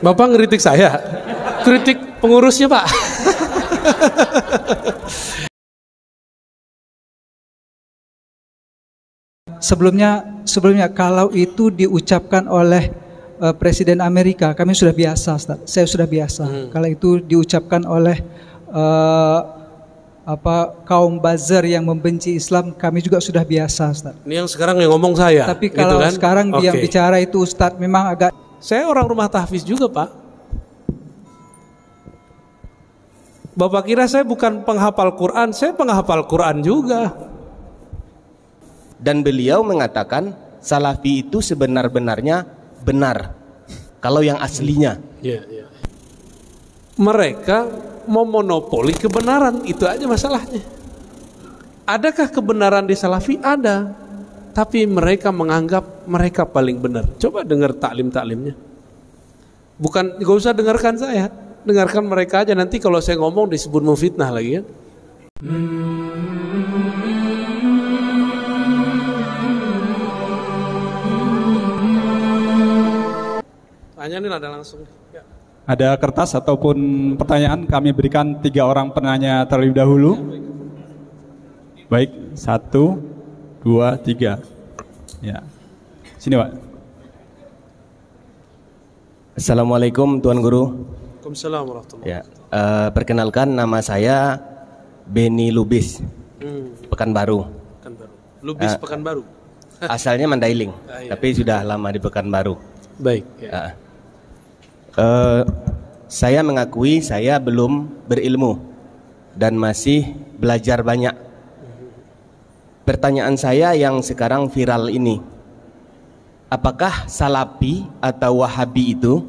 Bapak ngeritik saya? Kritik pengurusnya, Pak. Sebelumnya kalau itu diucapkan oleh Presiden Amerika, kami sudah biasa, Ustaz. Saya sudah biasa. Kalau itu diucapkan oleh kaum buzzer yang membenci Islam, kami juga sudah biasa, Ustaz. Ini yang sekarang yang ngomong saya. Tapi kalau gitu kan? sekarang yang bicara itu Ustaz memang agak. Saya orang rumah tahfiz juga, Pak. Bapak kira saya bukan penghafal Quran? Saya penghafal Quran juga. Dan beliau mengatakan salafi itu sebenar-benarnya benar kalau yang aslinya. Mereka memonopoli kebenaran, itu aja masalahnya. Adakah kebenaran di salafi? Ada, tapi mereka menganggap mereka paling benar. Coba dengar taklim-taklimnya. Bukan, gak usah dengarkan saya, dengarkan mereka aja. Nanti kalau saya ngomong disebut memfitnah lagi ya. Tanya nih ada langsung. Ya. Ada kertas ataupun pertanyaan, kami berikan 3 orang penanya terlebih dahulu. Baik, 1, 2, 3. Ya, sini Pak. Assalamualaikum Tuan Guru. Waalaikumsalam warahmatullahi wabarakatuh. Ya, perkenalkan nama saya Beni Lubis, Pekanbaru. Lubis Pekanbaru. Asalnya Mandailing, tapi sudah lama di Pekanbaru. Baik. Ya. Saya mengakui saya belum berilmu dan masih belajar banyak. Pertanyaan saya yang sekarang viral ini, apakah Salafi atau Wahabi itu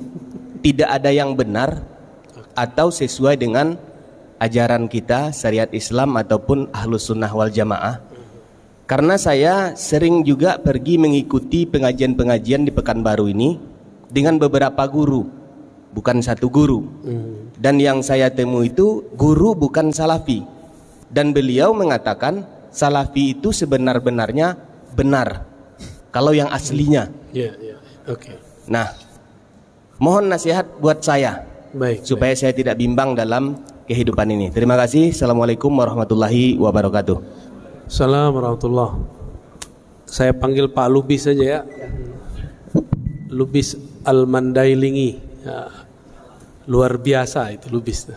tidak ada yang benar atau sesuai dengan ajaran kita syariat Islam ataupun Ahlus Sunnah wal Jamaah? Karena saya sering juga pergi mengikuti pengajian-pengajian di Pekanbaru ini dengan beberapa guru, bukan satu guru. Dan yang saya temui itu guru bukan Salafi. Dan beliau mengatakan Salafi itu sebenar-benarnya benar kalau yang aslinya. Oke. Nah, mohon nasihat buat saya. Baik, supaya saya tidak bimbang dalam kehidupan ini. Terima kasih. Assalamualaikum warahmatullahi wabarakatuh. Assalamualaikum warahmatullahi. Saya panggil Pak Lubis saja ya. Lubis Al-Mandailingi ya. Luar biasa itu Lubis.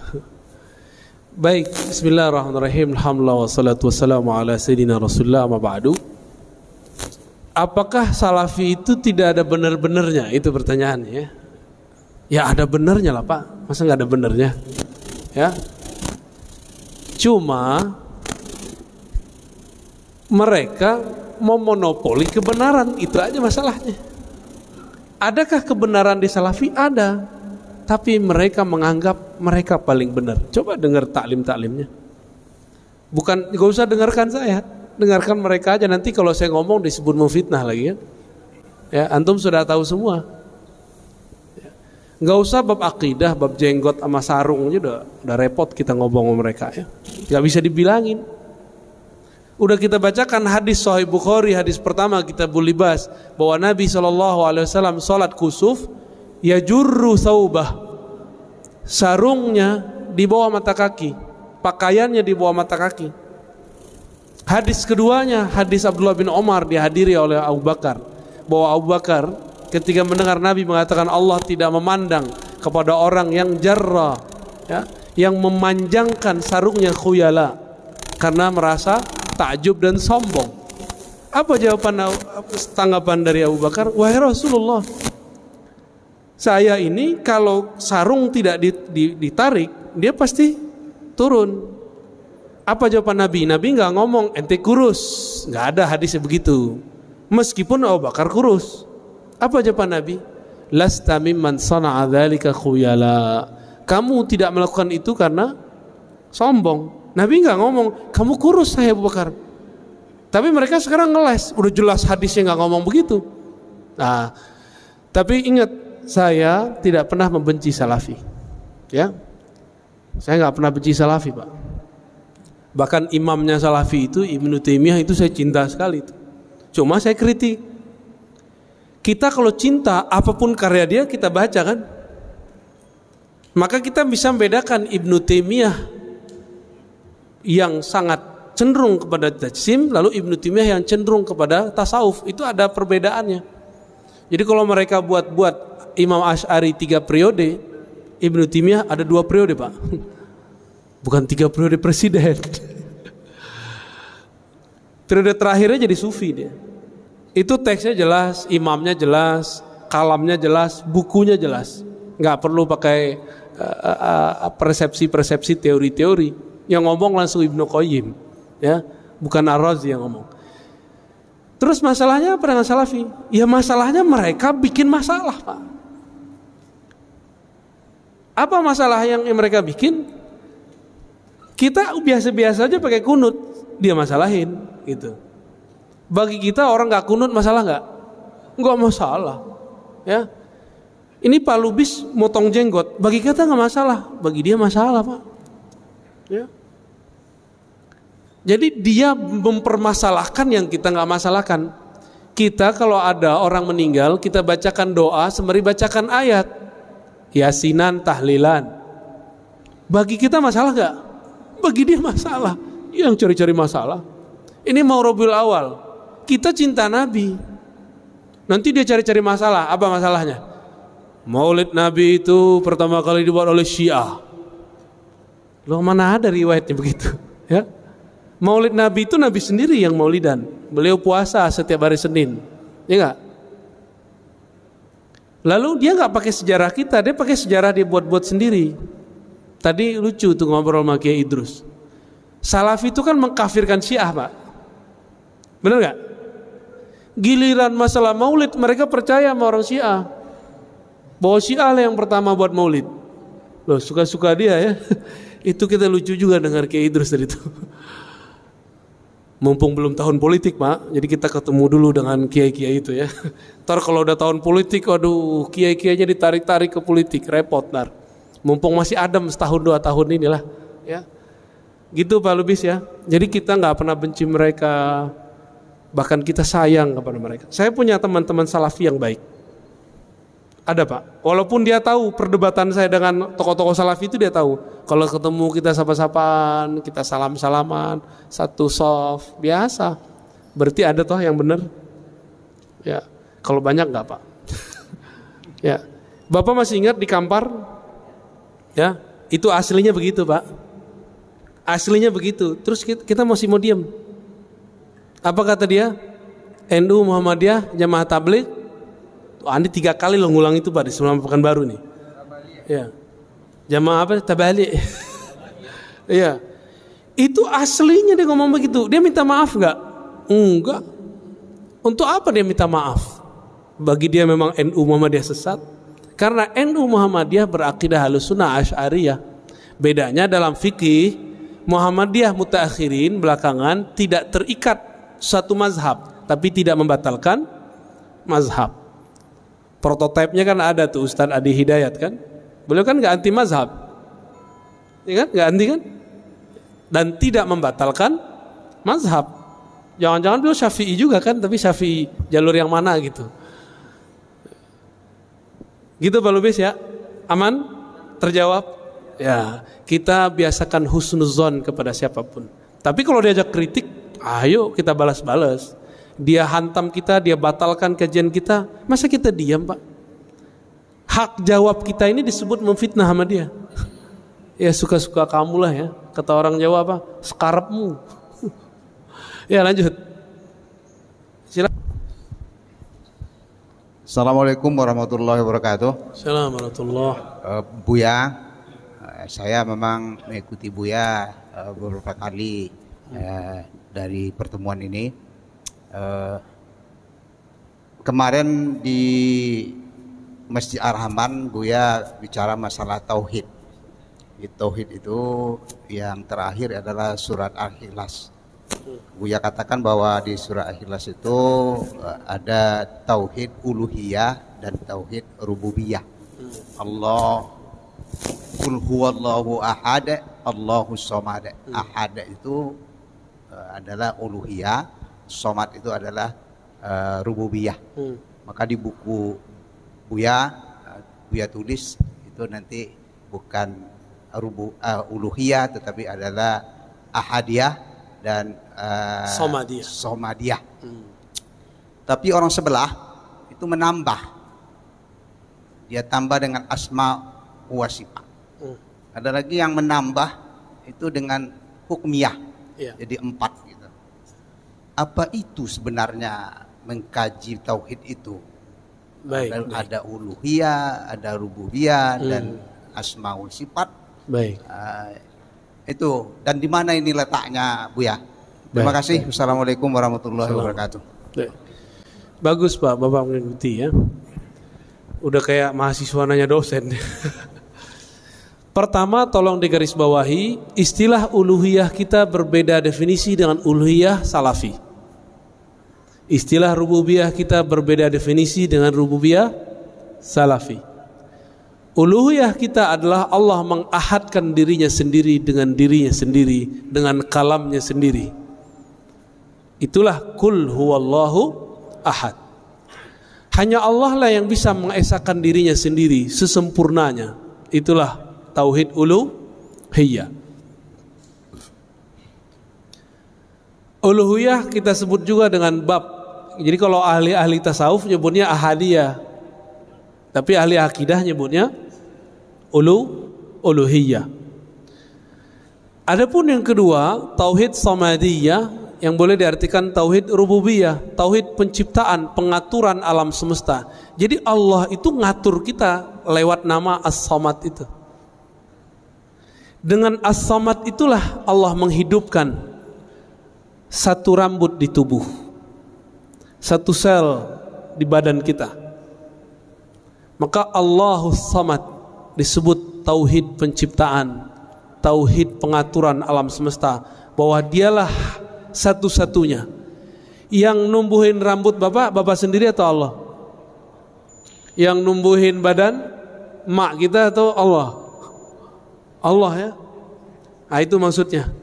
Baik, bismillahirrahmanirrahim. Alhamdulillah wassalatu wassalamu ala sayyidina Rasulullah amma ba'du. Apakah Salafi itu tidak ada benar-benarnya? Itu pertanyaannya. Ya ada benarnya lah Pak. Masa nggak ada benarnya? Ya. Cuma mereka memonopoli kebenaran, itu aja masalahnya. Adakah kebenaran di Salafi? Ada, tapi mereka menganggap mereka paling benar. Coba dengar taklim-taklimnya. Bukan, gak usah dengarkan saya, dengarkan mereka aja. Nanti kalau saya ngomong disebut memfitnah lagi ya. Ya, antum sudah tahu semua. Ya. Gak usah bab akidah, bab jenggot sama sarung aja udah repot kita ngomong sama mereka ya. Gak bisa dibilangin. Udah kita bacakan hadis Sahih Bukhari, hadis pertama Kitabul Libas, bahwa Nabi SAW sholat kusuf, yajurru thawbah, sarungnya di bawah mata kaki, pakaiannya di bawah mata kaki. Hadis keduanya, hadis Abdullah bin Umar, dihadiri oleh Abu Bakar, bahwa Abu Bakar ketika mendengar Nabi mengatakan Allah tidak memandang kepada orang yang jarra ya, yang memanjangkan sarungnya khuyala karena merasa takjub dan sombong. Apa jawaban tanggapan dari Abu Bakar? Wahai Rasulullah, saya ini kalau sarung tidak ditarik, dia pasti turun. Apa jawaban Nabi? Nabi nggak ngomong ente kurus, nggak ada hadisnya begitu. Meskipun Abu Bakar kurus, apa jawaban Nabi? Lasta mimman sana'a dzalika khuyala. Kamu tidak melakukan itu karena sombong. Nabi nggak ngomong kamu kurus saya Abu Bakar. Tapi mereka sekarang ngeles, udah jelas hadisnya nggak ngomong begitu. Nah, tapi ingat, saya tidak pernah membenci Salafi. Ya, saya nggak pernah benci Salafi, Pak. Bahkan imamnya Salafi itu Ibnu Taimiyah itu saya cinta sekali itu. Cuma saya kritik. Kita kalau cinta apapun karya dia kita baca kan. Maka kita bisa membedakan Ibnu Taimiyah yang sangat cenderung kepada tajsim, lalu Ibnu Taimiyah yang cenderung kepada tasawuf. Itu ada perbedaannya. Jadi kalau mereka buat Imam Asy'ari 3 periode, Ibnu Taimiyah ada 2 periode, Pak. Bukan 3 periode presiden. Periode terakhirnya jadi sufi dia. Itu teksnya jelas, imamnya jelas, kalamnya jelas, bukunya jelas. Nggak perlu pakai persepsi-persepsi, teori-teori. Yang ngomong langsung Ibnu Qayyim, ya, bukan Ar-Razi yang ngomong. Terus masalahnya apa dengan Salafi? Ya masalahnya mereka bikin masalah, Pak. Apa masalah yang mereka bikin? Kita biasa-biasa aja pakai kunut, dia masalahin, gitu. Bagi kita orang nggak kunut masalah nggak? Nggak masalah, ya. Ini Pak Lubis motong jenggot, bagi kita nggak masalah, bagi dia masalah, Pak. Ya. Jadi dia mempermasalahkan yang kita nggak masalahkan. Kita kalau ada orang meninggal, kita bacakan doa sembari bacakan ayat, yasinan, tahlilan. Bagi kita masalah nggak? Bagi dia masalah. Yang cari-cari masalah. Ini mau Rabiul Awal, kita cinta Nabi. Nanti dia cari-cari masalah. Apa masalahnya? Maulid Nabi itu pertama kali dibuat oleh Syiah. Loh, mana ada riwayatnya begitu? Ya, Maulid Nabi itu Nabi sendiri yang maulidan. Beliau puasa setiap hari Senin, ya nggak? Lalu dia nggak pakai sejarah kita, dia pakai sejarah dia buat-buat sendiri. Tadi lucu tuh ngobrol sama Kiai Idrus. Salafi itu kan mengkafirkan Syiah, Pak. Benar nggak? Giliran masalah Maulid mereka percaya sama orang Syiah, bahwa Syiah lah yang pertama buat Maulid. Loh, suka-suka dia ya. Itu kita lucu juga dengar Kiai Idrus tadi itu. Mumpung belum tahun politik, Pak, jadi kita ketemu dulu dengan kiai-kiai itu ya. Ntar kalau udah tahun politik, aduh, kiai-kiainya ditarik-tarik ke politik, repot ntar. Mumpung masih adem setahun 2 tahun inilah, ya. Gitu Pak Lubis ya. Jadi kita nggak pernah benci mereka, bahkan kita sayang kepada mereka. Saya punya teman-teman Salafi yang baik. Ada, Pak. Walaupun dia tahu perdebatan saya dengan tokoh-tokoh Salafi itu, dia tahu. Kalau ketemu kita sapa-sapaan, kita salam-salaman, satu soft, biasa. Berarti ada toh yang benar. Ya, kalau banyak enggak, Pak? Ya. Bapak masih ingat di Kampar? Ya, itu aslinya begitu, Pak. Aslinya begitu. Terus kita masih mau diam. Apa kata dia? NU Muhammadiyah Jamaah Tabligh. Andi 3 kali lo ngulang itu, Pak, di selama Pekanbaru nih. Ya. Jamaah apa? Tabligh. Iya. Itu aslinya dia ngomong begitu. Dia minta maaf enggak? Enggak. Untuk apa dia minta maaf? Bagi dia memang NU Muhammadiyah sesat. Karena NU Muhammadiyah berakidah Ahlussunnah Asy'ariyah. Bedanya dalam fikih, Muhammadiyah mutaakhirin belakangan tidak terikat satu mazhab, tapi tidak membatalkan mazhab. Prototipenya kan ada tuh Ustadz Adi Hidayat kan. Beliau kan nggak anti mazhab, ya kan? Nggak anti kan? Dan tidak membatalkan mazhab. Jangan-jangan beliau Syafi'i juga kan, tapi Syafi'i jalur yang mana gitu. Gitu Pak Lubis ya. Aman? Terjawab? Ya, kita biasakan husnuzon kepada siapapun. Tapi kalau diajak kritik, ayo kita balas-balas. Dia hantam kita, dia batalkan kajian kita, masa kita diam, Pak? Hak jawab kita ini disebut memfitnah sama dia. Ya suka-suka kamu lah ya. Kata orang Jawa apa? Sekarepmu. Ya lanjut. Silakan. Assalamualaikum warahmatullahi wabarakatuh. Assalamualaikum warahmatullahi. Buya, saya memang mengikuti Buya beberapa kali dari pertemuan ini. Kemarin di Masjid Ar-Rahman Buya bicara masalah tauhid. Tauhid itu yang terakhir adalah surat Al-Ikhlas. Buya katakan bahwa di surat Al-Ikhlas itu ada tauhid uluhiyah dan tauhid rububiyah. Allah qul huwallahu ahad, Allahus samad. Ahad itu adalah uluhiyah, somad itu adalah rububiyah. Maka di buku Buya tulis itu nanti bukan uluhiyah tetapi adalah ahadiyah dan somadiyah. Tapi orang sebelah itu menambah, dia tambah dengan asma wa sifat. Ada lagi yang menambah itu dengan hukmiyah, jadi 4 gitu. Apa itu sebenarnya mengkaji tauhid itu? Ada uluhiyah, ada rububiyah dan asmaul sifat. Itu, dan di mana ini letaknya, Buya? Terima kasih. Assalamualaikum warahmatullahi wabarakatuh. Bagus Pak, Bapak mengikuti ya. Udah kayak mahasiswa nanya dosen. Pertama, tolong digarisbawahi, istilah uluhiyah kita berbeda definisi dengan uluhiyah salafi. Istilah rububiyah kita berbeda definisi dengan rububiyah salafi. Uluhiyah kita adalah Allah mengahadkan dirinya sendiri, dengan kalamnya sendiri. Itulah kul huwallahu ahad. Hanya Allah lah yang bisa mengesahkan dirinya sendiri sesempurnanya. Itulah tauhid uluhiyah. Uluhiyah kita sebut juga dengan bab. Jadi kalau ahli-ahli tasawuf nyebutnya ahadiyah, tapi ahli akidah nyebutnya uluhiyah. Adapun yang kedua, tauhid samadiyah, yang boleh diartikan tauhid rububiyah, tauhid penciptaan, pengaturan alam semesta. Jadi Allah itu ngatur kita lewat nama As-Samad itu. Dengan As-Samad itulah Allah menghidupkan satu rambut di tubuh, satu sel di badan kita. Maka Allahus Samad disebut tauhid penciptaan, tauhid pengaturan alam semesta, bahwa dialah satu-satunya yang numbuhin rambut bapak sendiri atau Allah? Yang numbuhin badan mak kita atau Allah? Allah ya. Nah itu maksudnya.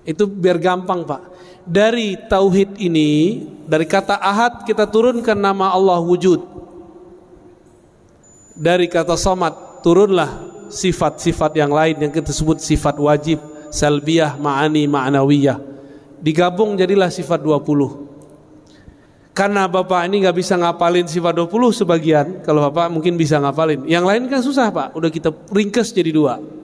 Itu biar gampang Pak. Dari tauhid ini, dari kata ahad kita turunkan nama Allah wujud. Dari kata samad turunlah sifat-sifat yang lain yang kita sebut sifat wajib, salbiyah, ma'ani, ma'nawiyah. Digabung jadilah sifat 20. Karena Bapak ini gak bisa ngapalin sifat 20 sebagian, kalau Bapak mungkin bisa ngapalin. Yang lain kan susah Pak, udah kita ringkas jadi 2.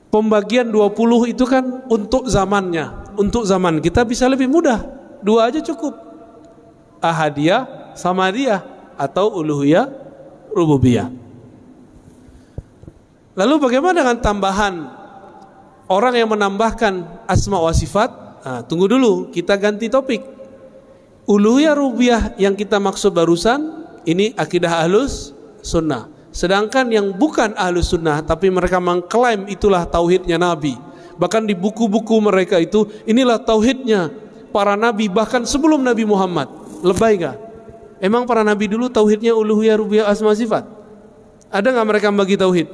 Pembagian 20 itu kan untuk zamannya, untuk zaman kita bisa lebih mudah. 2 aja cukup. Ahadiyah, samadiyah, atau uluhiyah, rububiyah. Lalu bagaimana dengan tambahan orang yang menambahkan asma wa sifat? Nah, tunggu dulu, kita ganti topik. Uluhiyah rububiyah yang kita maksud barusan ini akidah ahlus sunnah. Sedangkan yang bukan ahlus sunnah tapi mereka mengklaim itulah tauhidnya Nabi. Bahkan di buku-buku mereka itu inilah tauhidnya para nabi bahkan sebelum Nabi Muhammad. Lebay gak? Emang para nabi dulu tauhidnya uluhiyah rububiyah asma sifat? Ada gak mereka bagi tauhid?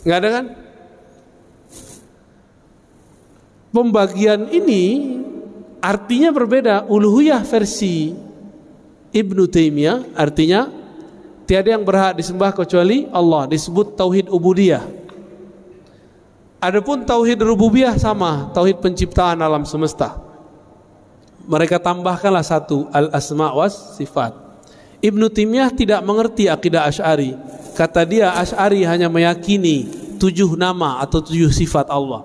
Gak ada kan? Pembagian ini artinya berbeda. Uluhiyah versi Ibnu Taimiyah artinya tiada yang berhak disembah kecuali Allah, disebut tauhid ubudiyah. Adapun tauhid rububiyah sama, tauhid penciptaan alam semesta. Mereka tambahkanlah satu, al-asma was sifat. Ibnu Taimiyah tidak mengerti akidah Asy'ari. Kata dia Asy'ari hanya meyakini 7 nama atau 7 sifat Allah.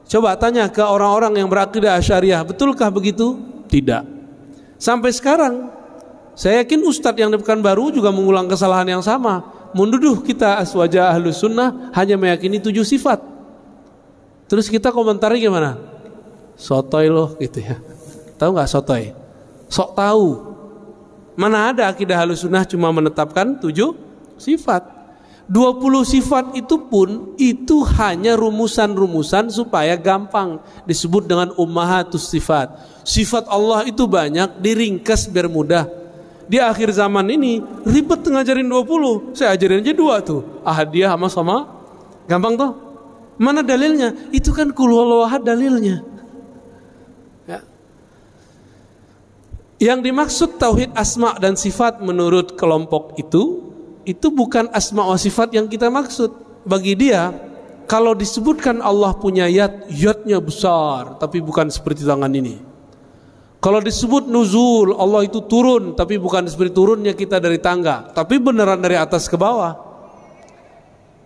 Coba tanya ke orang-orang yang berakidah Asy'ariyah, betulkah begitu? Tidak. Sampai sekarang saya yakin ustadz yang di Pekanbaru juga mengulang kesalahan yang sama, menduduh kita aswaja ahlus sunnah hanya meyakini 7 sifat. Terus kita komentari gimana? Sotoy loh gitu ya. Tahu nggak sotoy? Sok tahu. Mana ada akidah ahlus sunnah cuma menetapkan 7 sifat. 20 sifat itu pun itu hanya rumusan-rumusan supaya gampang, disebut dengan ummahatus sifat. Sifat Allah itu banyak, diringkas biar mudah. Di akhir zaman ini ribet ngajarin 20, saya ajarin aja 2 tuh, ahadiyah sama gampang tuh. Mana dalilnya? Itu kan qul huwallahu ahad dalilnya ya. Yang dimaksud tauhid asma dan sifat menurut kelompok itu itu bukan asma wa sifat yang kita maksud. Bagi dia, kalau disebutkan Allah punya yad, yadnya besar, tapi bukan seperti tangan ini. Kalau disebut nuzul, Allah itu turun, tapi bukan seperti turunnya kita dari tangga, tapi beneran dari atas ke bawah.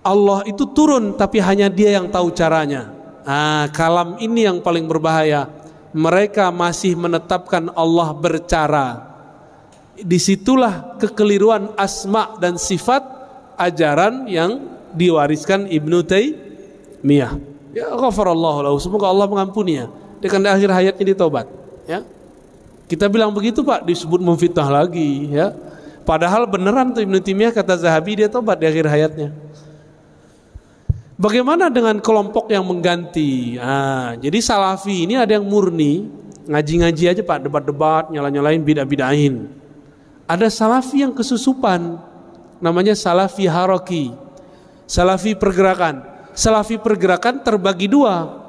Allah itu turun, tapi hanya Dia yang tahu caranya. Kalam ini yang paling berbahaya. Mereka masih menetapkan Allah bercara. Disitulah kekeliruan asma dan sifat ajaran yang diwariskan Ibnu Taimiyah. Ya ghafarallahu lahu, semoga Allah mengampuninya. Dia kan di akhir hayatnya ditaubat. Ya, kita bilang begitu Pak, disebut memfitnah lagi. Ya, padahal beneran tuh Ibnu Taimiyah, kata Zahabi, dia taubat di akhir hayatnya. Bagaimana dengan kelompok yang mengganti? Jadi Salafi ini ada yang murni, ngaji-ngaji aja Pak, debat-debat, nyala-nyalain, bidah-bidahin. Ada Salafi yang kesusupan, namanya Salafi Haraki, Salafi pergerakan. Salafi pergerakan terbagi dua.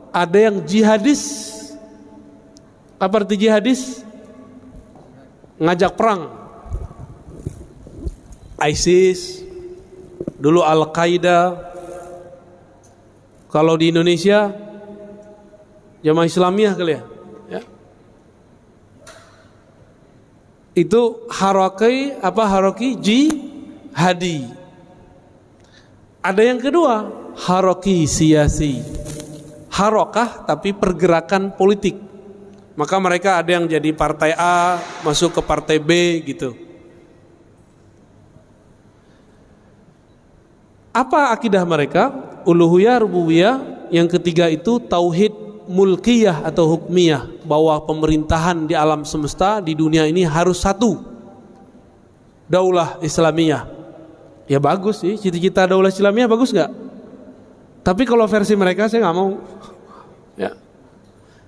Ada yang jihadis. Apa arti jihadis? Ngajak perang. ISIS, dulu Al-Qaeda. Kalau di Indonesia Jamaah Islamiyah kali ya. Itu haraki jihadi. Ada yang kedua, haraki siyasi. Harokah tapi pergerakan politik. Maka mereka ada yang jadi partai A masuk ke partai B gitu. Apa akidah mereka? Uluhiyah, rububiyah. Yang ketiga itu tauhid mulkiyah atau hukmiyah, bahwa pemerintahan di alam semesta di dunia ini harus satu, daulah Islamiyah. Ya bagus sih, cita-cita daulah Islamiyah bagus nggak? Tapi kalau versi mereka saya nggak mau. Ya,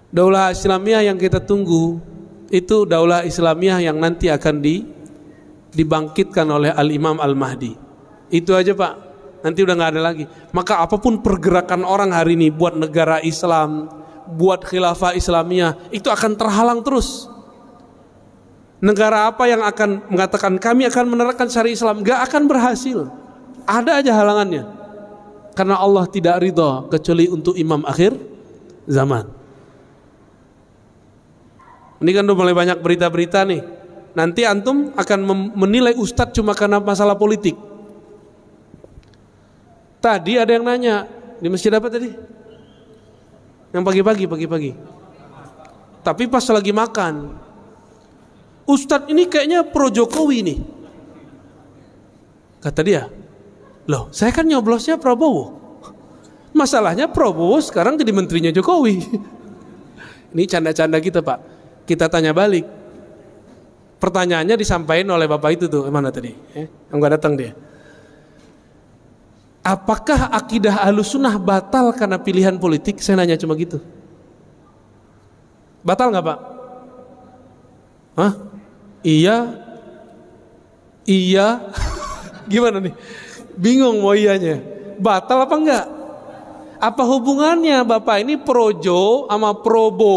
daulah Islamiyah yang kita tunggu itu daulah Islamiyah yang nanti akan dibangkitkan oleh Al-Imam Al-Mahdi. Itu aja Pak, nanti udah nggak ada lagi. Maka apapun pergerakan orang hari ini buat negara Islam, buat khilafah Islamiyah, itu akan terhalang terus. Negara apa yang akan mengatakan kami akan menerapkan syariat Islam, gak akan berhasil. Ada aja halangannya. Karena Allah tidak ridha kecuali untuk imam akhir zaman. Ini kan udah mulai banyak berita-berita nih. Nanti antum akan menilai ustadz cuma karena masalah politik. Tadi ada yang nanya di masjid apa tadi? Yang pagi-pagi. Tapi pas lagi makan, ustadz ini kayaknya pro Jokowi nih. Kata dia, loh saya kan nyoblosnya Prabowo. Masalahnya Prabowo sekarang jadi menterinya Jokowi. Ini canda-canda kita Pak. Kita tanya balik. Pertanyaannya disampaikan oleh bapak itu tuh, mana tadi? Yang gak datang dia. Apakah akidah Ahlussunnah batal karena pilihan politik? Saya nanya cuma gitu. Batal nggak Pak? Hah? Iya. Gimana nih? Bingung mau iyanya. Batal apa enggak? Apa hubungannya Bapak ini projo sama probo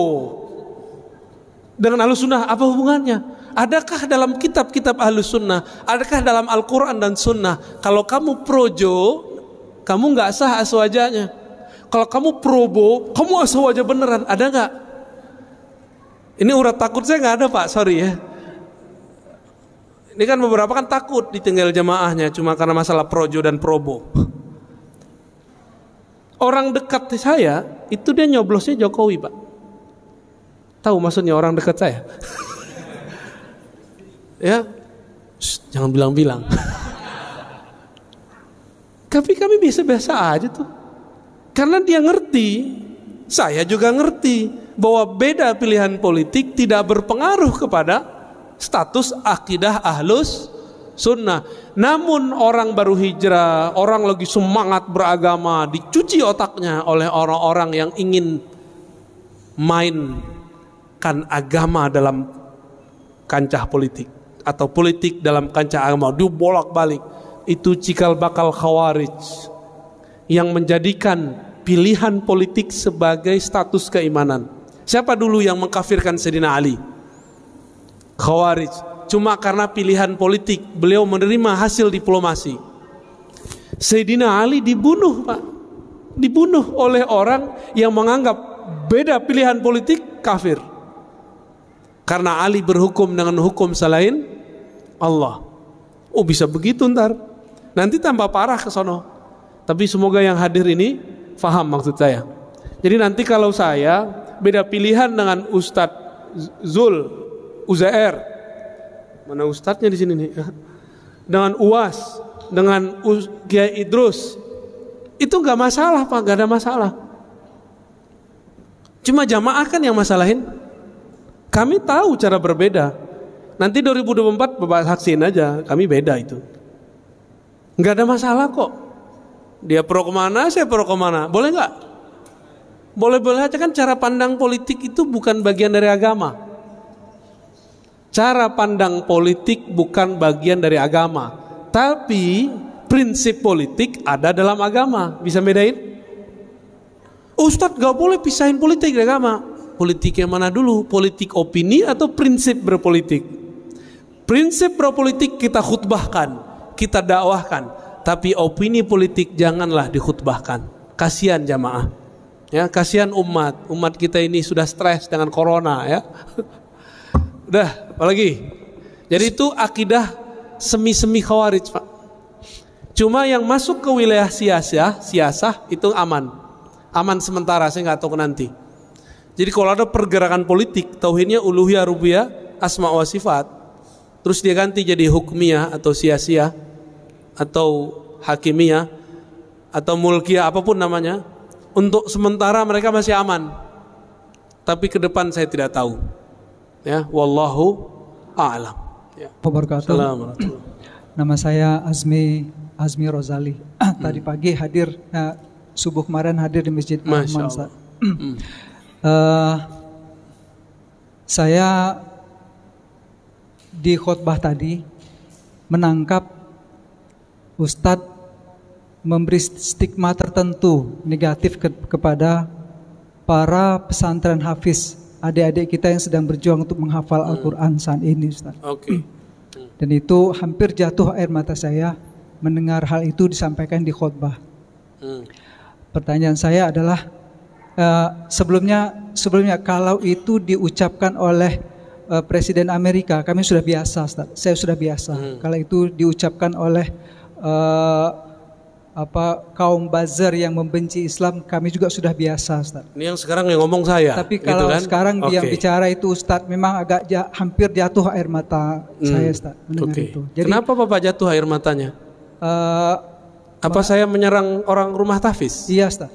dengan Ahlussunnah? Apa hubungannya? Adakah dalam kitab-kitab Ahlussunnah, adakah dalam Al-Quran dan Sunnah, kalau kamu projo, kamu nggak sah aswajanya. Kalau kamu probo, kamu aswaja beneran. Ada nggak? Ini urat takut saya nggak ada Pak, sorry ya. Ini kan beberapa kan takut ditinggal jamaahnya cuma karena masalah projo dan probo. Orang dekat saya itu dia nyoblosnya Jokowi Pak. Tahu maksudnya orang dekat saya? Ya, jangan bilang-bilang. Tapi kami biasa-biasa aja tuh. Karena dia ngerti, saya juga ngerti bahwa beda pilihan politik tidak berpengaruh kepada status akidah Ahlus Sunnah. Namun orang baru hijrah, orang lagi semangat beragama, dicuci otaknya oleh orang-orang yang ingin mainkan agama dalam kancah politik atau politik dalam kancah agama, dibolak-balik. Itu cikal bakal Khawarij yang menjadikan pilihan politik sebagai status keimanan. Siapa dulu yang mengkafirkan Sayyidina Ali? Khawarij. cuma karena pilihan politik beliau menerima hasil diplomasi. Sayyidina Ali dibunuh, Pak. Dibunuh oleh orang yang menganggap beda pilihan politik kafir. Karena Ali berhukum dengan hukum selain Allah. Oh, bisa begitu ntar. Nanti tambah parah ke sono. Tapi semoga yang hadir ini faham maksud saya. Jadi nanti kalau saya beda pilihan dengan Ustadz Zul Uzair, mana ustadznya di sini nih, dengan UAS, dengan Kiai Idrus, itu nggak masalah, Pak, nggak ada masalah. Cuma jamaah kan yang masalahin. Kami tahu cara berbeda. Nanti 2024 Bapak saksiin aja, kami beda itu. Nggak ada masalah kok. Dia pro kemana, saya pro kemana, boleh nggak? Boleh-boleh aja kan. Cara pandang politik itu bukan bagian dari agama. Cara pandang politik bukan bagian dari agama. Tapi prinsip politik ada dalam agama. Bisa bedain? Ustadz gak boleh pisahin politik dari agama. Politik yang mana dulu? Politik opini atau prinsip berpolitik? Prinsip berpolitik kita khutbahkan, kita dakwahkan. Tapi opini politik janganlah dikhutbahkan. Kasihan jamaah. Ya, kasihan umat kita ini sudah stres dengan corona ya. Udah, apalagi. Jadi itu akidah semi-semi khawarij, Pak. Cuma yang masuk ke wilayah siasah itu aman. Aman sementara, saya nggak tahu nanti. Jadi kalau ada pergerakan politik, tauhidnya uluhiyah, rububiyah, asma wa sifat, terus dia ganti jadi hukmiyah atau siasiyah atau hakimiyah atau mulkiyah, apapun namanya. Untuk sementara mereka masih aman. Tapi ke depan saya tidak tahu. Ya, wallahu a'lam. Ya. Assalamualaikum. Nama saya Azmi Rozali. Tadi pagi hadir, subuh kemarin hadir di Masjid Al-Mansa. Saya di khutbah tadi menangkap Ustadz memberi stigma tertentu negatif kepada para pesantren hafiz, adik-adik kita yang sedang berjuang untuk menghafal Al-Quran saat ini, Ustaz. Oke. Dan itu hampir jatuh air mata saya mendengar hal itu disampaikan di khutbah. Pertanyaan saya adalah sebelumnya kalau itu diucapkan oleh Presiden Amerika, kami sudah biasa, Ustaz. Saya sudah biasa. Kalau itu diucapkan oleh kaum buzzer yang membenci Islam, kami juga sudah biasa, Ustaz. Ini yang sekarang yang ngomong saya. Tapi kalau gitu kan? sekarang yang bicara itu Ustaz, memang agak hampir jatuh air mata saya, Ustaz, mendengar itu. Jadi, kenapa Bapak jatuh air matanya? Apa saya menyerang orang rumah tahfiz? Iya, Ustaz.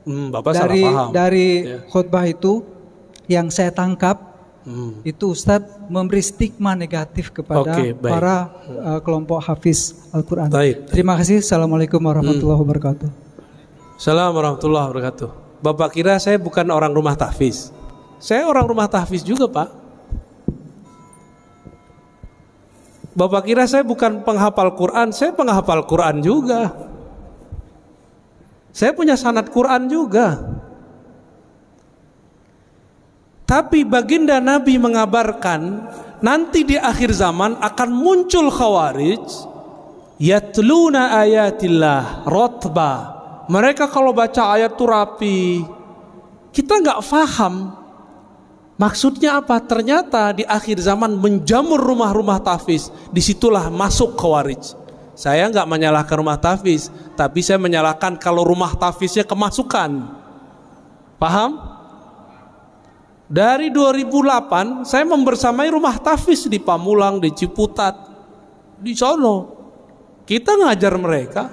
Bapak salah paham. Dari khutbah itu yang saya tangkap, itu Ustadz memberi stigma negatif kepada para kelompok hafiz Al-Quran. Terima kasih. Assalamualaikum warahmatullahi wabarakatuh. Assalamualaikum warahmatullahi wabarakatuh. Bapak kira saya bukan orang rumah tahfiz? Saya orang rumah tahfiz juga, Pak. Bapak kira saya bukan penghafal Quran? Saya penghafal Quran juga. Saya punya sanad Quran juga. Tapi baginda Nabi mengabarkan nanti di akhir zaman akan muncul khawarij yatluna ayatillah rotba. Mereka kalau baca ayat itu rapi. Kita nggak paham maksudnya apa. Ternyata di akhir zaman menjamur rumah-rumah tahfiz. Disitulah masuk khawarij. Saya nggak menyalahkan rumah tahfiz, tapi saya menyalahkan kalau rumah tahfiznya kemasukan. Paham? Dari 2008 saya membersamai rumah tahfiz di Pamulang, di Ciputat, di sono. Kita ngajar mereka.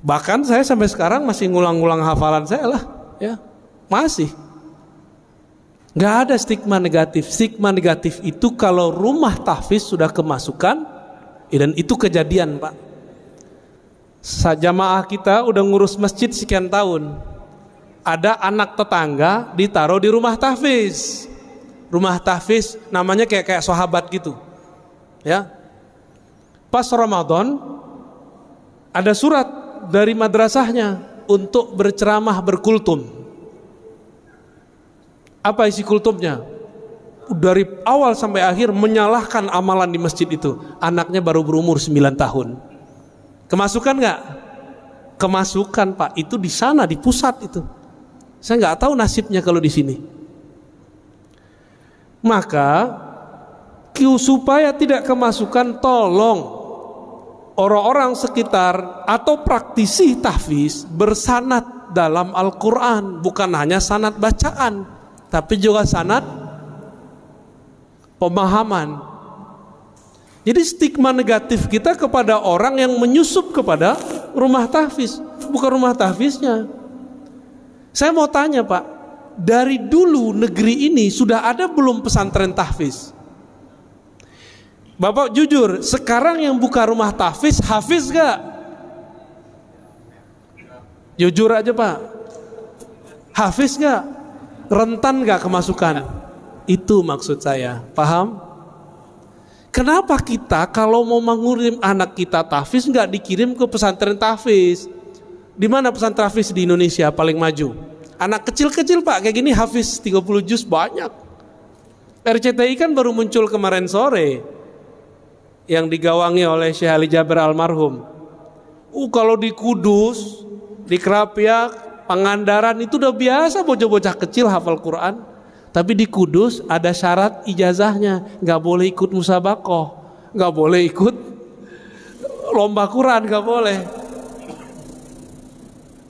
Bahkan saya sampai sekarang masih ngulang-ngulang hafalan saya lah, ya. Masih. Nggak ada stigma negatif. Stigma negatif itu kalau rumah tahfiz sudah kemasukan, dan itu kejadian, Pak. Jamaah kita udah ngurus masjid sekian tahun. Ada anak tetangga ditaruh di rumah tahfiz. Rumah tahfiz namanya kayak sahabat gitu. Ya. Pas Ramadan ada surat dari madrasahnya untuk berceramah berkultum. Apa isi kultumnya? dari awal sampai akhir menyalahkan amalan di masjid itu. Anaknya baru berumur 9 tahun. Kemasukan nggak? Kemasukan Pak, itu di sana, di pusat itu. Saya nggak tahu nasibnya kalau di sini. Maka supaya tidak kemasukan, tolong orang-orang sekitar atau praktisi tahfiz bersanad dalam Al-Quran. Bukan hanya sanad bacaan, tapi juga sanad pemahaman. Jadi stigma negatif kita kepada orang yang menyusup kepada rumah tahfiz, bukan rumah tahfiznya. Saya mau tanya Pak, dari dulu negeri ini sudah ada belum pesantren tahfiz? Bapak jujur, sekarang yang buka rumah tahfiz, hafiz gak? Jujur aja Pak, hafiz gak? Rentan gak kemasukan? Itu maksud saya, paham? Kenapa kita kalau mau mengirim anak kita tahfiz nggak dikirim ke pesantren tahfiz? Di mana pesantren tahfiz di Indonesia paling maju? Anak kecil-kecil Pak, kayak gini hafiz 30 juz banyak. RCTI kan baru muncul kemarin sore, yang digawangi oleh Syekh Ali Jaber almarhum. Kalau di Kudus, di Krapyak, Pangandaran itu udah biasa bocah-bocah kecil hafal Quran. Tapi di Kudus ada syarat ijazahnya, nggak boleh ikut musabaqah, nggak boleh ikut lomba Quran, nggak boleh.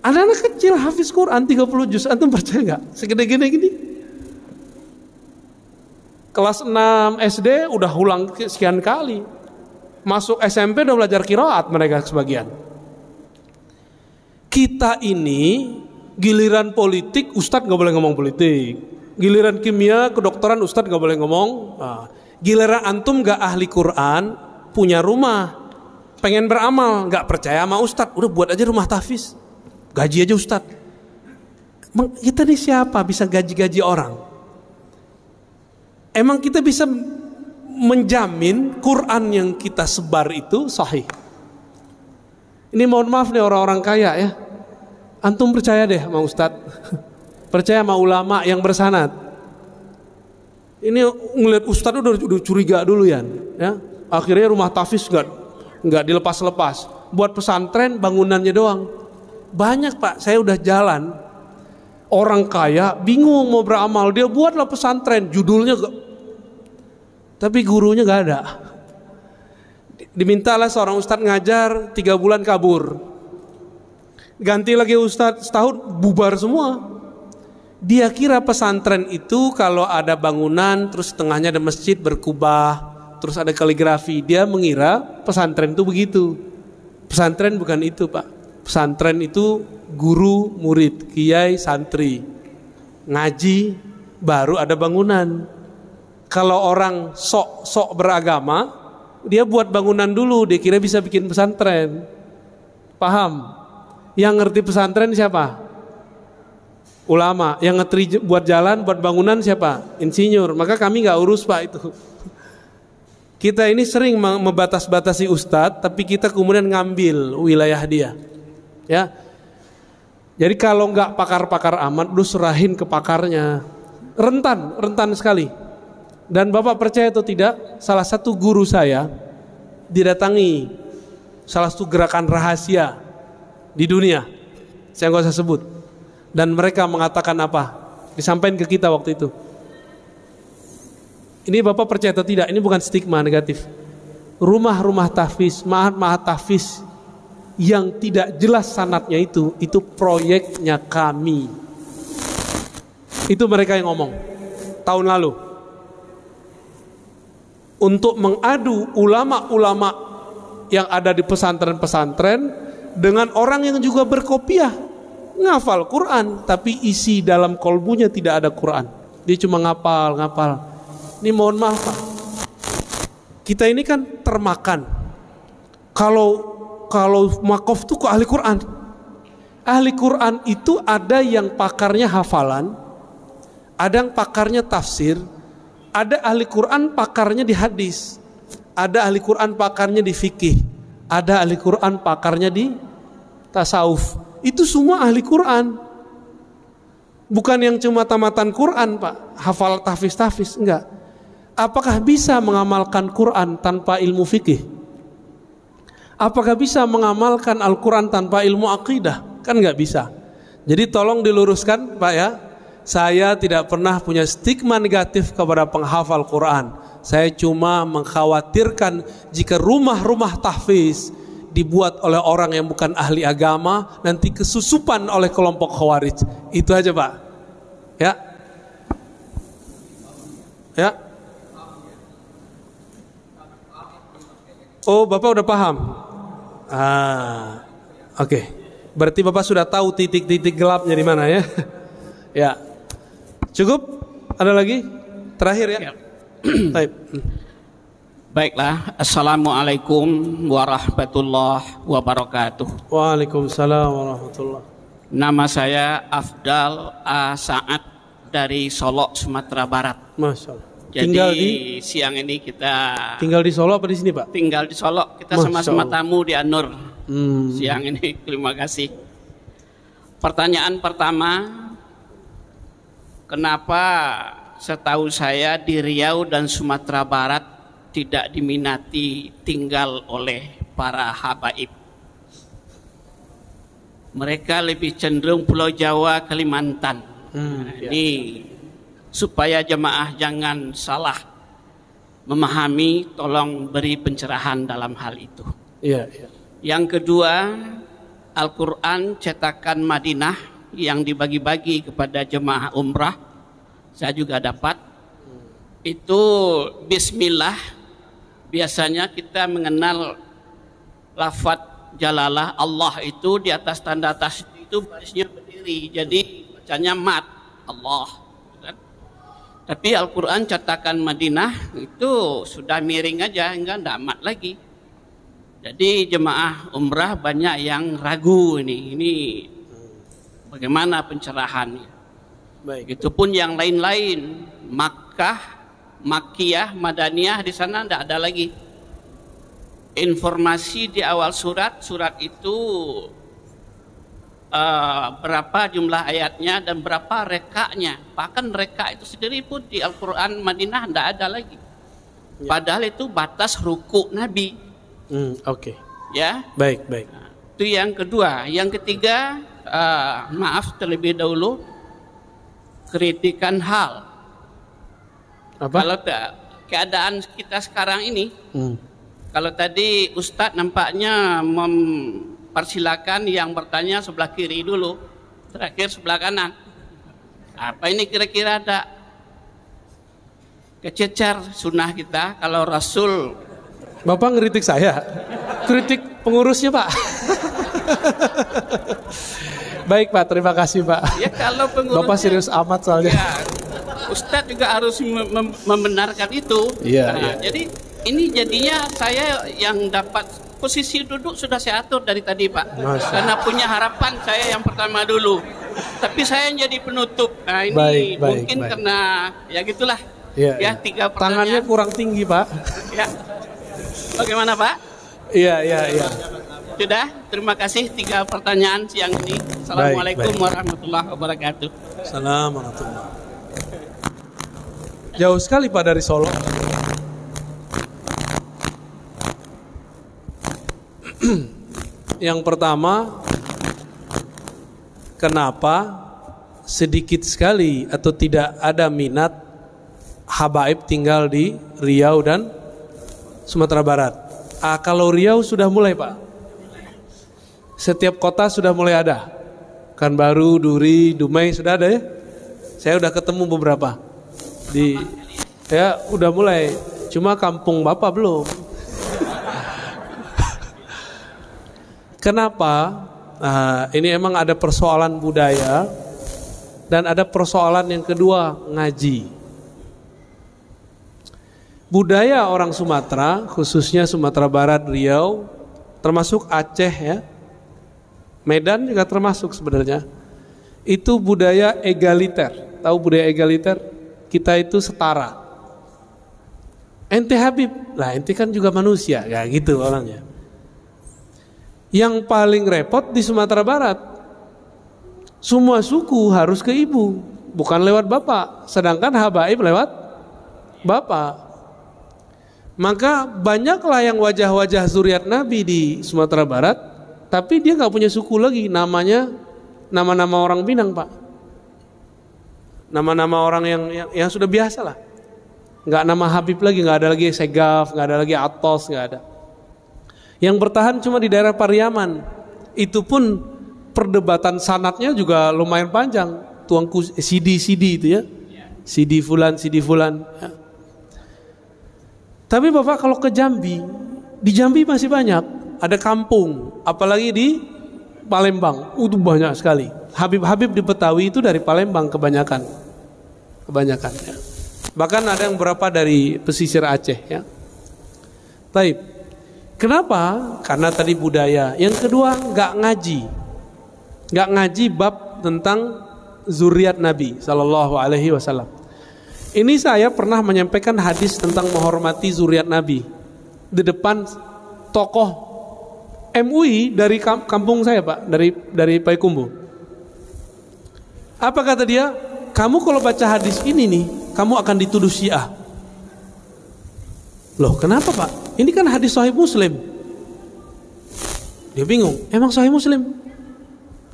Anak-anak kecil hafiz Quran 30 juz, antum percaya nggak? Segede-gede gini. Kelas 6 SD udah ulang sekian kali. Masuk SMP udah belajar qiraat mereka sebagian. Kita ini giliran politik, ustadz nggak boleh ngomong politik. Giliran kimia, kedokteran, ustadz gak boleh ngomong. Giliran antum gak ahli Quran, punya rumah, pengen beramal, gak percaya sama ustadz, udah buat aja rumah tahfiz, gaji aja ustadz. Kita ini siapa bisa gaji-gaji orang? Emang kita bisa menjamin Quran yang kita sebar itu sahih? Ini mohon maaf nih orang-orang kaya ya, antum percaya deh sama ustadz, percaya sama ulama yang bersanad. Ini ngeliat ustadz udah curiga dulu ya. Akhirnya rumah tahfiz nggak dilepas-lepas. Buat pesantren bangunannya doang. Banyak Pak, saya udah jalan. Orang kaya bingung mau beramal, dia buatlah pesantren, judulnya tapi gurunya nggak ada. Dimintalah seorang ustadz ngajar 3 bulan kabur. Ganti lagi ustadz setahun bubar semua. Dia kira pesantren itu kalau ada bangunan terus tengahnya ada masjid berkubah, terus ada kaligrafi. Dia mengira pesantren itu begitu. Pesantren bukan itu Pak. Pesantren itu guru, murid, kiai, santri, ngaji, baru ada bangunan. Kalau orang sok beragama, dia buat bangunan dulu, dia kira bisa bikin pesantren. Paham? Yang ngerti pesantren siapa? Ulama. Yang ngerti buat jalan, buat bangunan siapa? Insinyur. Maka kami gak urus Pak itu. Kita ini sering membatas-batasi ustadz, tapi kita kemudian ngambil wilayah dia. Ya. Jadi kalau nggak pakar-pakar amat, lu serahin ke pakarnya. Rentan sekali. Dan Bapak percaya atau tidak, salah satu guru saya didatangi salah satu gerakan rahasia di dunia. Saya nggak usah sebut. Dan mereka mengatakan apa? Disampaikan ke kita waktu itu. Ini Bapak percaya atau tidak? Ini bukan stigma negatif. Rumah-rumah tahfiz, ma'had tahfiz yang tidak jelas sanadnya itu proyeknya kami. Itu mereka yang ngomong tahun lalu. Untuk mengadu ulama-ulama yang ada di pesantren-pesantren dengan orang yang juga berkopiah, ngafal Quran, tapi isi dalam kolbunya tidak ada Quran. Dia cuma ngapal. Ini mohon maaf Pak, kita ini kan termakan. Kalau makof itu ke ahli Quran. Ahli Quran itu ada yang pakarnya hafalan, ada yang pakarnya tafsir, ada ahli Quran pakarnya di hadis, ada ahli Quran pakarnya di fikih, ada ahli Quran pakarnya di tasawuf. Itu semua ahli Quran. Bukan yang cuma tamatan Quran Pak, hafal tahfiz, enggak. apakah bisa mengamalkan Quran tanpa ilmu fikih? Apakah bisa mengamalkan Al-Quran tanpa ilmu akidah? Kan nggak bisa. Jadi tolong diluruskan Pak ya, saya tidak pernah punya stigma negatif kepada penghafal Quran. Saya cuma mengkhawatirkan jika rumah-rumah tahfiz dibuat oleh orang yang bukan ahli agama, nanti kesusupan oleh kelompok Khawarij. Itu aja Pak. Ya. Ya. Oh, Bapak udah paham? Oke. Berarti Bapak sudah tahu titik-titik gelapnya di mana ya? Ya. Cukup? Ada lagi? Terakhir ya? Baik. Baiklah, Assalamualaikum warahmatullahi wabarakatuh. Waalaikumsalam warahmatullahi. Nama saya Afdal A. Saad dari Solok, Sumatera Barat. Masya Allah. Jadi tinggal di siang ini kita tinggal di Solo apa di sini Pak? Tinggal di Solok. Kita sama-sama tamu di An-Nur siang ini. Terima kasih. Pertanyaan pertama, kenapa setahu saya di Riau dan Sumatera Barat tidak diminati tinggal oleh para habaib? Mereka lebih cenderung Pulau Jawa, Kalimantan. Ini supaya jemaah jangan salah memahami, tolong beri pencerahan dalam hal itu. Iya. Yang kedua, Al-Quran cetakan Madinah yang dibagi-bagi kepada jemaah umrah, saya juga dapat. Itu Bismillah, biasanya kita mengenal lafaz jalalah Allah itu di atas tanda tasydid itu barisnya berdiri, jadi bacanya mat Allah. Tapi Al-Quran cetakan Madinah itu sudah miring aja, enggak mat lagi. Jadi jemaah umrah banyak yang ragu ini bagaimana pencerahannya. Baik. Itu pun yang lain-lain, Makkah, Makkiyah, Madaniyah, di sana tidak ada lagi. Informasi di awal surat itu berapa jumlah ayatnya dan berapa rekaknya. Bahkan rekak itu sendiri pun di Al-Quran Madinah tidak ada lagi. Padahal itu batas ruku Nabi. Oke. Ya. Baik. Nah, itu yang kedua. Yang ketiga, maaf terlebih dahulu, kritikan hal. Apa? Kalau keadaan kita sekarang ini, kalau tadi Ustadz nampaknya persilakan yang bertanya sebelah kiri dulu, terakhir sebelah kanan. Apa ini kira-kira ada kececer sunnah kita kalau Rasul. Bapak ngeritik saya, kritik pengurusnya Pak. Baik Pak, terima kasih Pak. Ya kalau pengurusnya, Bapak serius amat soalnya. Ya, Ustadz juga harus membenarkan itu. Iya. Jadi ini jadinya saya yang dapat posisi duduk sudah saya atur dari tadi Pak. Karena punya harapan saya yang pertama dulu. Tapi saya yang jadi penutup. Nah ini mungkin karena ya gitulah. Ya 3 pertanyaan. Tangannya kurang tinggi Pak. Ya. Bagaimana Pak? Iya. Sudah, terima kasih 3 pertanyaan siang ini. Assalamualaikum warahmatullahi wabarakatuh. Assalamualaikum. Jauh sekali Pak dari Solo. Yang pertama, kenapa sedikit sekali atau tidak ada minat habaib tinggal di Riau dan Sumatera Barat? Kalau Riau sudah mulai Pak, setiap kota sudah mulai ada. Pekanbaru, Duri, Dumai sudah ada ya. Saya udah ketemu beberapa udah mulai. Cuma kampung Bapak belum. Kenapa? Ini emang ada persoalan budaya dan ada persoalan yang kedua, ngaji. Budaya orang Sumatera, khususnya Sumatera Barat, Riau, termasuk Aceh ya, Medan juga termasuk sebenarnya. Itu budaya egaliter. Tahu budaya egaliter? Kita itu setara. Ente Habib, lah ente kan juga manusia, ya gitu orangnya. Yang paling repot di Sumatera Barat, semua suku harus ke ibu, bukan lewat bapak. Sedangkan habaib lewat bapak. Maka banyaklah yang wajah-wajah zuriat Nabi di Sumatera Barat, tapi dia nggak punya suku lagi, namanya nama-nama orang Minang, Pak. Nama-nama orang yang sudah biasa lah. Nggak nama Habib lagi, nggak ada lagi Segaf, nggak ada lagi Atos, nggak ada. Yang bertahan cuma di daerah Pariaman. Itu pun perdebatan sanadnya juga lumayan panjang. Tuangku CD itu ya, CD fulan ya. Tapi Bapak kalau ke Jambi, di Jambi masih banyak, ada kampung, apalagi di Palembang, itu banyak sekali. Habib-habib di Betawi itu dari Palembang kebanyakan ya. Bahkan ada yang berapa dari pesisir Aceh ya. Taib. Kenapa? Karena tadi budaya. Yang kedua nggak ngaji bab tentang zuriat Nabi Sallallahu Alaihi Wasallam. Ini saya pernah menyampaikan hadis tentang menghormati zuriat Nabi di depan tokoh MUI dari kampung saya, Pak, dari Payakumbuh. Apa kata dia? Kamu kalau baca hadis ini nih, kamu akan dituduh Syiah. Loh, kenapa, Pak? Ini kan hadis Sahih Muslim. Dia bingung, emang Sahih Muslim?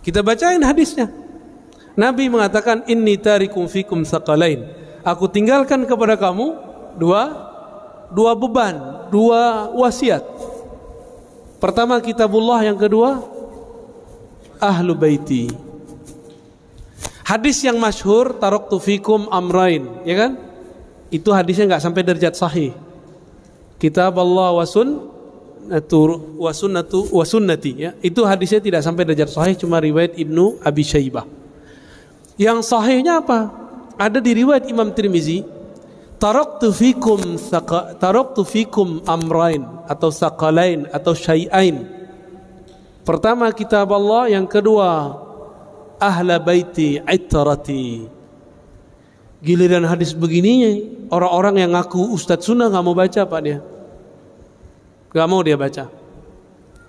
Kita bacain hadisnya. Nabi mengatakan, inni tarikum fikum tsaqalain. Aku tinggalkan kepada kamu dua beban, dua wasiat. Pertama kitabullah, yang kedua ahlu baiti. Hadis yang masyhur taraktu fikum amrain, ya kan? Itu hadisnya nggak sampai derajat sahih. Kitab Allah wa sunnati ya. Itu hadisnya tidak sampai derajat sahih, cuma riwayat Ibnu Abi Syaibah. Yang sahihnya apa? Ada di riwayat Imam Tirmizi, taraktu fikum amrain atau saqalain atau syai'ain. Pertama kitab Allah, yang kedua ahla baiti itrati. Giliran hadis begini, orang-orang yang ngaku Ustadz Sunnah nggak mau baca, Pak, dia nggak mau dia baca.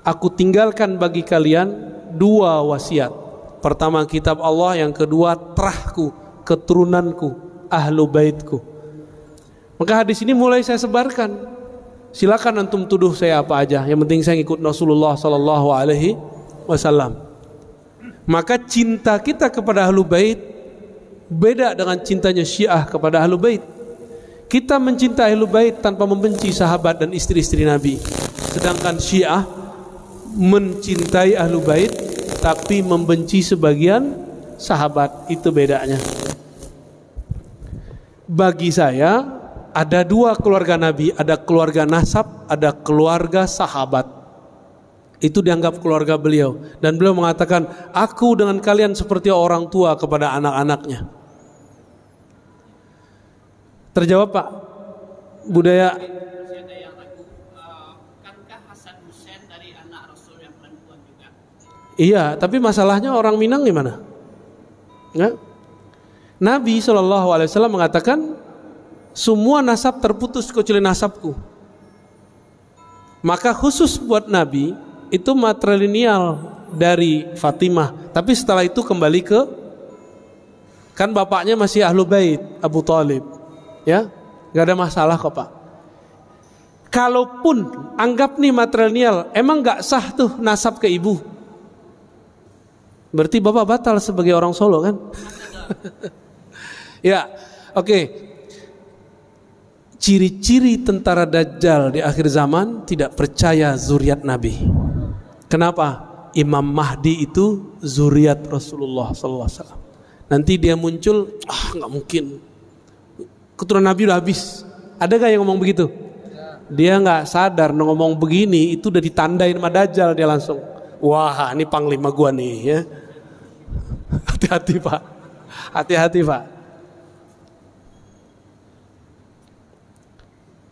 Aku tinggalkan bagi kalian dua wasiat. Pertama kitab Allah, yang kedua terahku, keturunanku, ahlu baitku. Maka hadis ini mulai saya sebarkan. Silakan antum tuduh saya apa aja, yang penting saya ikut Rasulullah Sallallahu Alaihi Wasallam. Maka cinta kita kepada ahlu bait beda dengan cintanya Syiah kepada ahlu bait. Kita mencintai ahlu bait tanpa membenci sahabat dan istri-istri Nabi. Sedangkan Syiah mencintai ahlu bait tapi membenci sebagian sahabat. Itu bedanya. Bagi saya ada dua keluarga Nabi, ada keluarga nasab, ada keluarga sahabat. Itu dianggap keluarga beliau. Dan beliau mengatakan, aku dengan kalian seperti orang tua kepada anak-anaknya. Terjawab, Pak? Budaya. Bukankah Hasan Hussein dari anak Rasul yang perempuan juga? Iya, tapi masalahnya orang Minang gimana? Enggak? Nabi SAW mengatakan, semua nasab terputus kecuali nasabku. Maka khusus buat Nabi itu matrilineal dari Fatimah. Tapi setelah itu kembali ke, kan bapaknya masih ahlu bait, Abu Thalib, ya, nggak ada masalah kok, Pak. Kalaupun anggap nih matrilineal, emang nggak sah tuh nasab ke ibu. Berarti bapak batal sebagai orang Solo kan? Ya, oke. Ciri-ciri tentara Dajjal di akhir zaman tidak percaya zuriat Nabi. Kenapa? Imam Mahdi itu zuriat Rasulullah SAW. Nanti dia muncul, nggak mungkin. Keturunan Nabi udah habis. Ada gak yang ngomong begitu? Dia nggak sadar ngomong begini itu udah ditandain sama Dajjal, dia langsung, wah ini panglima gua nih ya. Hati-hati, Pak. Hati-hati, Pak.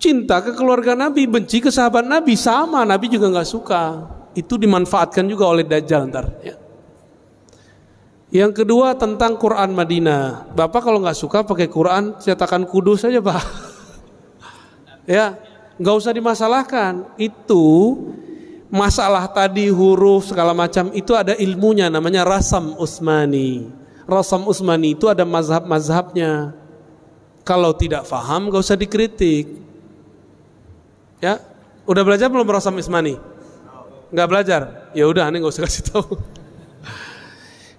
Cinta ke keluarga Nabi, benci ke sahabat Nabi, sama. Nabi juga nggak suka. Itu dimanfaatkan juga oleh Dajjal ntar. Ya. Yang kedua tentang Quran Madinah. Bapak kalau nggak suka pakai Quran cetakan Kudus saja, Pak. Ya, nggak usah dimasalahkan. Itu masalah tadi huruf segala macam itu ada ilmunya, namanya Rasam Utsmani. Rasam Utsmani itu ada mazhab-mazhabnya. Kalau tidak paham nggak usah dikritik. Ya, udah belajar belum Rasam Ismani? Nggak belajar? Ya udah, aneh nggak usah kasih tahu.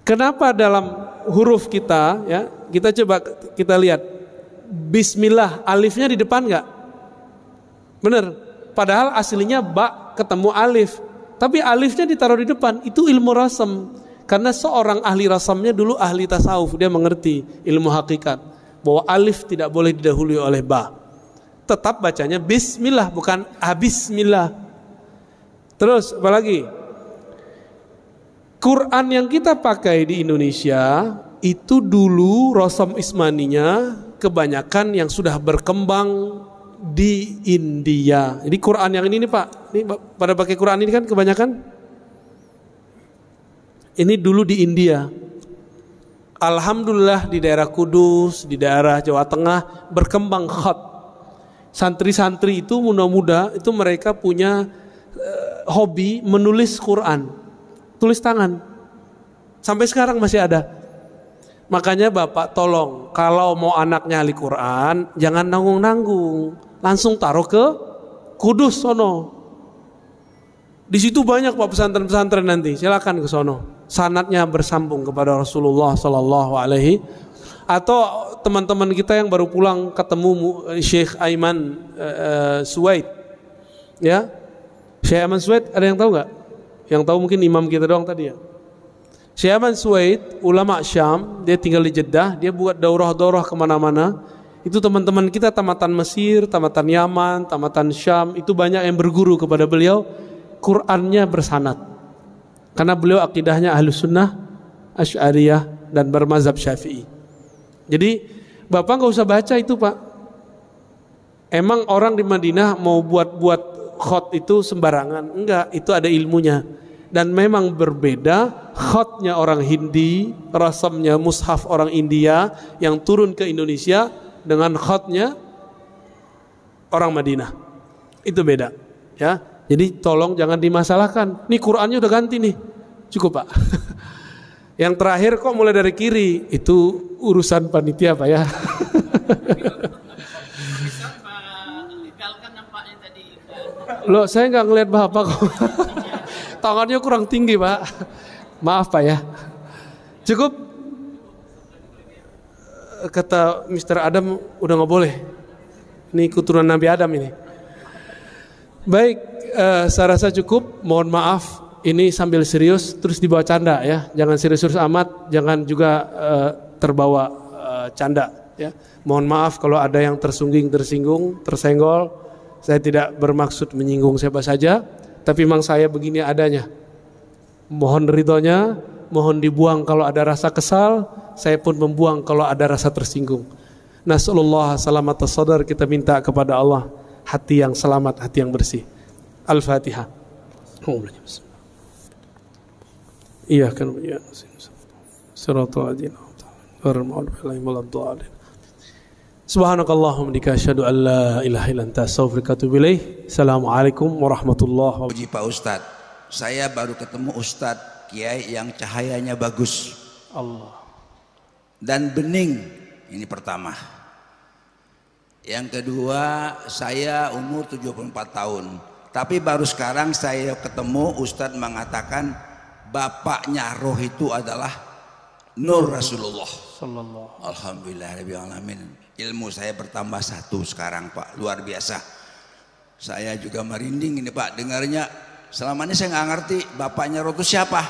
Kenapa dalam huruf kita, ya, kita coba kita lihat, Bismillah, alifnya di depan nggak? Bener. Padahal aslinya ba ketemu alif, tapi alifnya ditaruh di depan. Itu ilmu rasam. Karena seorang ahli rasamnya dulu ahli tasawuf, dia mengerti ilmu hakikat bahwa alif tidak boleh didahului oleh ba. Tetap bacanya Bismillah, bukan Abismillah. Terus apalagi? Quran yang kita pakai di Indonesia itu dulu rasam ismaninya kebanyakan yang sudah berkembang di India. Jadi Quran yang ini nih Pak, ini pada pakai Quran ini kan kebanyakan. Ini dulu di India. Alhamdulillah di daerah Kudus, di daerah Jawa Tengah berkembang khat. Santri-santri itu muda-muda itu mereka punya hobi menulis Quran, tulis tangan. Sampai sekarang masih ada. Makanya Bapak tolong kalau mau anaknya ahli Quran jangan nanggung-nanggung, langsung taruh ke Kudus sono. Di situ banyak Pak pesantren-pesantren nanti, silakan ke sono. Sanadnya bersambung kepada Rasulullah Sallallahu Alaihi. Atau teman-teman kita yang baru pulang ketemu Syekh Aiman Suwaid, ya, Syekh Aiman Suwaid ada yang tahu nggak? Yang tahu mungkin imam kita doang tadi ya. Syekh Aiman Suwaid, ulama Syam, dia tinggal di Jeddah, dia buat daurah-daurah kemana-mana. Itu teman-teman kita tamatan Mesir, tamatan Yaman, tamatan Syam, itu banyak yang berguru kepada beliau. Qurannya bersanad. Karena beliau akidahnya Ahlus Sunnah, Asy'ariyah dan bermazhab Syafi'i. Jadi Bapak nggak usah baca itu Pak. Emang orang di Madinah mau buat khat itu sembarangan? Enggak, itu ada ilmunya. Dan memang berbeda khatnya orang Hindi, rasamnya mushaf orang India yang turun ke Indonesia dengan khatnya orang Madinah. Itu beda, ya. Jadi tolong jangan dimasalahkan. Nih Qurannya udah ganti nih. Cukup Pak. Yang terakhir kok mulai dari kiri. Itu urusan panitia Pak ya. Loh saya nggak ngelihat Bapak kok. Tangannya kurang tinggi Pak. Maaf Pak ya. Cukup. Kata Mr. Adam udah nggak boleh. Ini keturunan Nabi Adam ini. Baik. Saya rasa cukup, mohon maaf ini sambil serius terus dibawa canda ya, jangan serius-serius amat, jangan juga terbawa canda ya. Mohon maaf kalau ada yang tersinggung, tersenggol. Saya tidak bermaksud menyinggung siapa saja, tapi memang saya begini adanya. Mohon ridhonya, mohon dibuang kalau ada rasa kesal, saya pun membuang kalau ada rasa tersinggung. Nasallallahu salamata sadar, kita minta kepada Allah hati yang selamat, hati yang bersih. Al-Fatihah. Iya kan ya. Subhanakallahumma bika asyhadu an la ilaha illa anta astaghfiruka wa atubu ilaik. Assalamualaikum warahmatullahi wabarakatuh. Puji Pak Ustadz, saya baru ketemu Ustadz Kiai yang cahayanya bagus. Allah. Dan bening. Ini pertama. Yang kedua, saya umur 74 tahun. Tapi baru sekarang saya ketemu Ustadz mengatakan bapaknya roh itu adalah Nur Rasulullah. Alhamdulillahirrahmanirrahim. Ilmu saya bertambah satu sekarang Pak, luar biasa. Saya juga merinding ini Pak dengarnya. Selama ini saya nggak ngerti bapaknya roh itu siapa.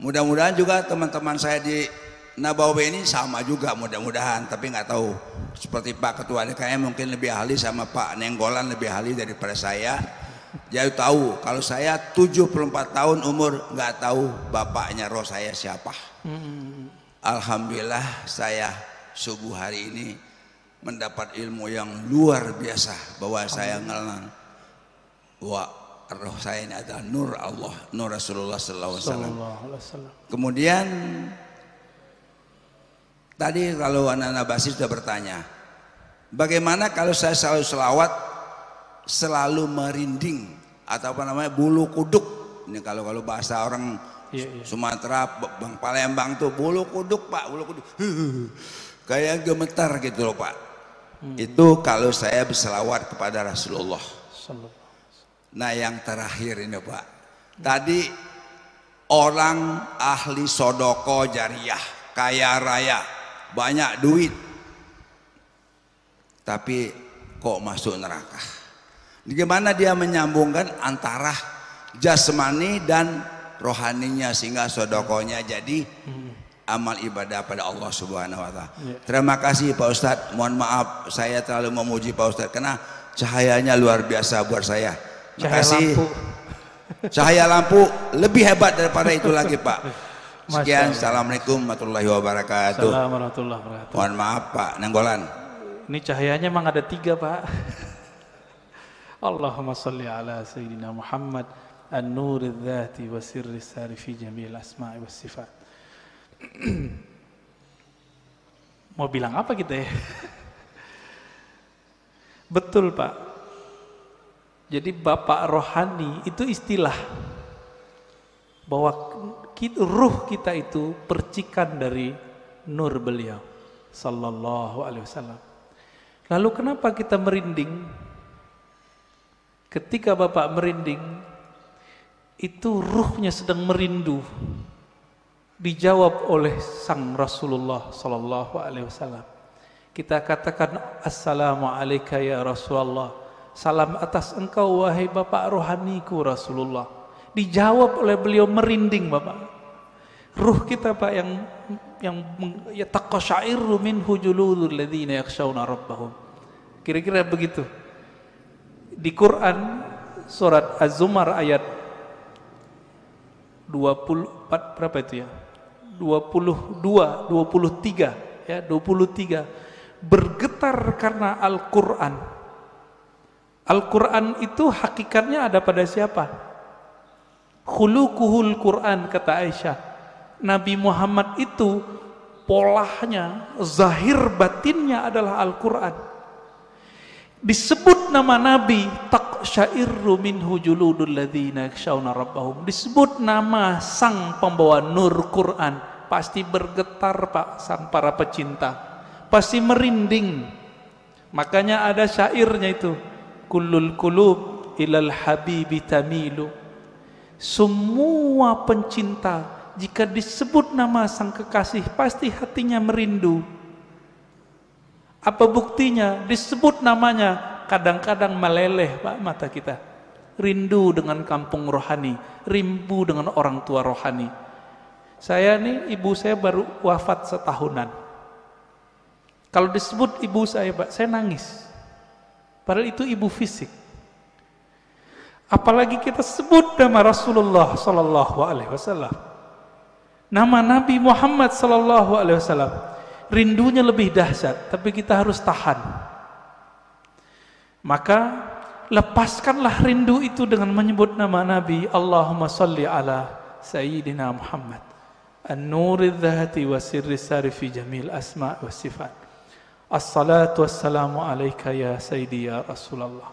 Mudah-mudahan juga teman-teman saya di Nabawi ini sama juga mudah-mudahan, tapi nggak tahu. Seperti Pak Ketua DKM mungkin lebih ahli, sama Pak Nenggolan lebih ahli daripada saya. Dia tahu kalau saya 74 tahun umur nggak tahu bapaknya roh saya siapa. Alhamdulillah saya subuh hari ini mendapat ilmu yang luar biasa bahwa saya ngelang bahwa roh saya ini adalah Nur Allah, Nur Rasulullah Sallallahu Alaihi Wasallam. Kemudian tadi kalau anak-anak Basir sudah bertanya, bagaimana kalau saya selalu selawat, selalu merinding atau apa namanya bulu kuduk. Ini kalau bahasa orang Sumatera, Bang Palembang tuh bulu kuduk Pak, bulu kuduk, kayak gemetar gitu loh Pak. Itu kalau saya berselawat kepada Rasulullah Nah yang terakhir ini Pak, tadi orang ahli sodoko jariah, kaya raya, banyak duit, tapi kok masuk neraka. Bagaimana dia menyambungkan antara jasmani dan rohaninya sehingga sodokonya jadi amal ibadah pada Allah Subhanahu wa Ta'ala. Terima kasih Pak Ustadz. Mohon maaf saya terlalu memuji Pak Ustadz karena cahayanya luar biasa buat saya. Terima kasih. Cahaya lampu lebih hebat daripada itu lagi Pak. Sekian. Assalamualaikum warahmatullahi wabarakatuh. Assalamualaikum warahmatullahi wabarakatuh. Mohon maaf Pak Nenggolan. Ini cahayanya memang ada 3 Pak. Allahumma salli ala Sayyidina Muhammad an-nuril dhati wa sirri sari fi jamil asma'i was sifat. Mau bilang apa kita ya? Betul Pak. Jadi bapak rohani itu istilah bahwa ruh kita itu percikan dari nur beliau sallallahu alaihi wasallam. Lalu kenapa kita merinding? Ketika bapak merinding, itu ruhnya sedang merindu. Dijawab oleh sang Rasulullah sallallahu alaihi wasallam. Kita katakan assalamu alayka ya Rasulullah. Salam atas engkau wahai bapak rohaniku Rasulullah. Dijawab oleh beliau merinding Bapak. Ruh kita Pak yang yataqasyairu minhu juludul ladzina yakhshawna rabbahum. Kira-kira begitu. Di Quran surat Az-Zumar ayat 24 berapa itu ya? 23 ya, 23 bergetar karena Al-Qur'an. Al-Quran itu hakikatnya ada pada siapa? Khuluquhul Quran, kata Aisyah. Nabi Muhammad itu polanya, zahir batinnya adalah Al-Quran. Disebut nama Nabi, taqsyairu minhu juludul ladzina yakhshawna rabbahum. Disebut nama sang pembawa nur Quran, pasti bergetar Pak sang para pecinta. Pasti merinding. Makanya ada syairnya itu. Kullul qulub ilal habibi tamilu. Semua pencinta jika disebut nama sang kekasih pasti hatinya merindu. Apa buktinya? Disebut namanya kadang-kadang meleleh Pak mata kita. Rindu dengan kampung rohani, rindu dengan orang tua rohani. Saya nih, ibu saya baru wafat setahunan. Kalau disebut ibu saya Pak, saya nangis. Padahal itu ibu fisik. Apalagi kita sebut nama Rasulullah sallallahu alaihi wasallam. Nama Nabi Muhammad sallallahu alaihi wasallam. Rindunya lebih dahsyat, tapi kita harus tahan. Maka lepaskanlah rindu itu dengan menyebut nama Nabi. Allahumma salli ala Sayyidina Muhammad an-nuril dhati wa sirri sari fi jamil asma' wa sifat. Assalatu wassalamu alaika ya Sayyidi ya Rasulullah.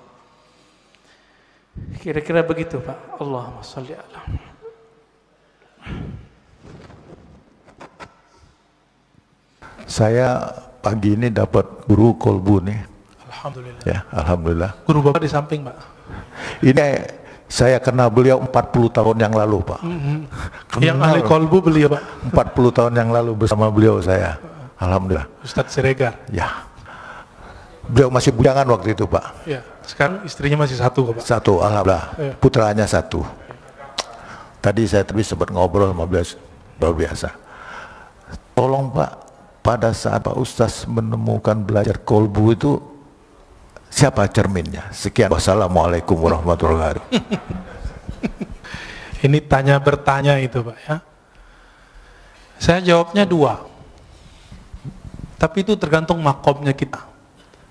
Kira-kira begitu Pak. Allahumma salli ala. Saya pagi ini dapat guru kolbu nih. Alhamdulillah. Ya, alhamdulillah. Guru Bapak di samping Pak. Ini saya kenal beliau 40 tahun yang lalu Pak. Yang ahli kolbu beliau Pak. 40 tahun yang lalu bersama beliau saya. Alhamdulillah. Ustadz Siregar. Ya. Beliau masih bujangan waktu itu Pak. Ya. Sekarang istrinya masih 1 Pak. 1, alhamdulillah. Ya. Putranya 1. Tadi saya sempat ngobrol sama beliau, luar biasa. Tolong Pak, pada saat Pak Ustaz menemukan belajar kolbu itu siapa cerminnya? Sekian. Wassalamualaikum warahmatullahi wabarakatuh. Ini tanya bertanya itu Pak ya. Saya jawabnya 2. Tapi itu tergantung makomnya kita.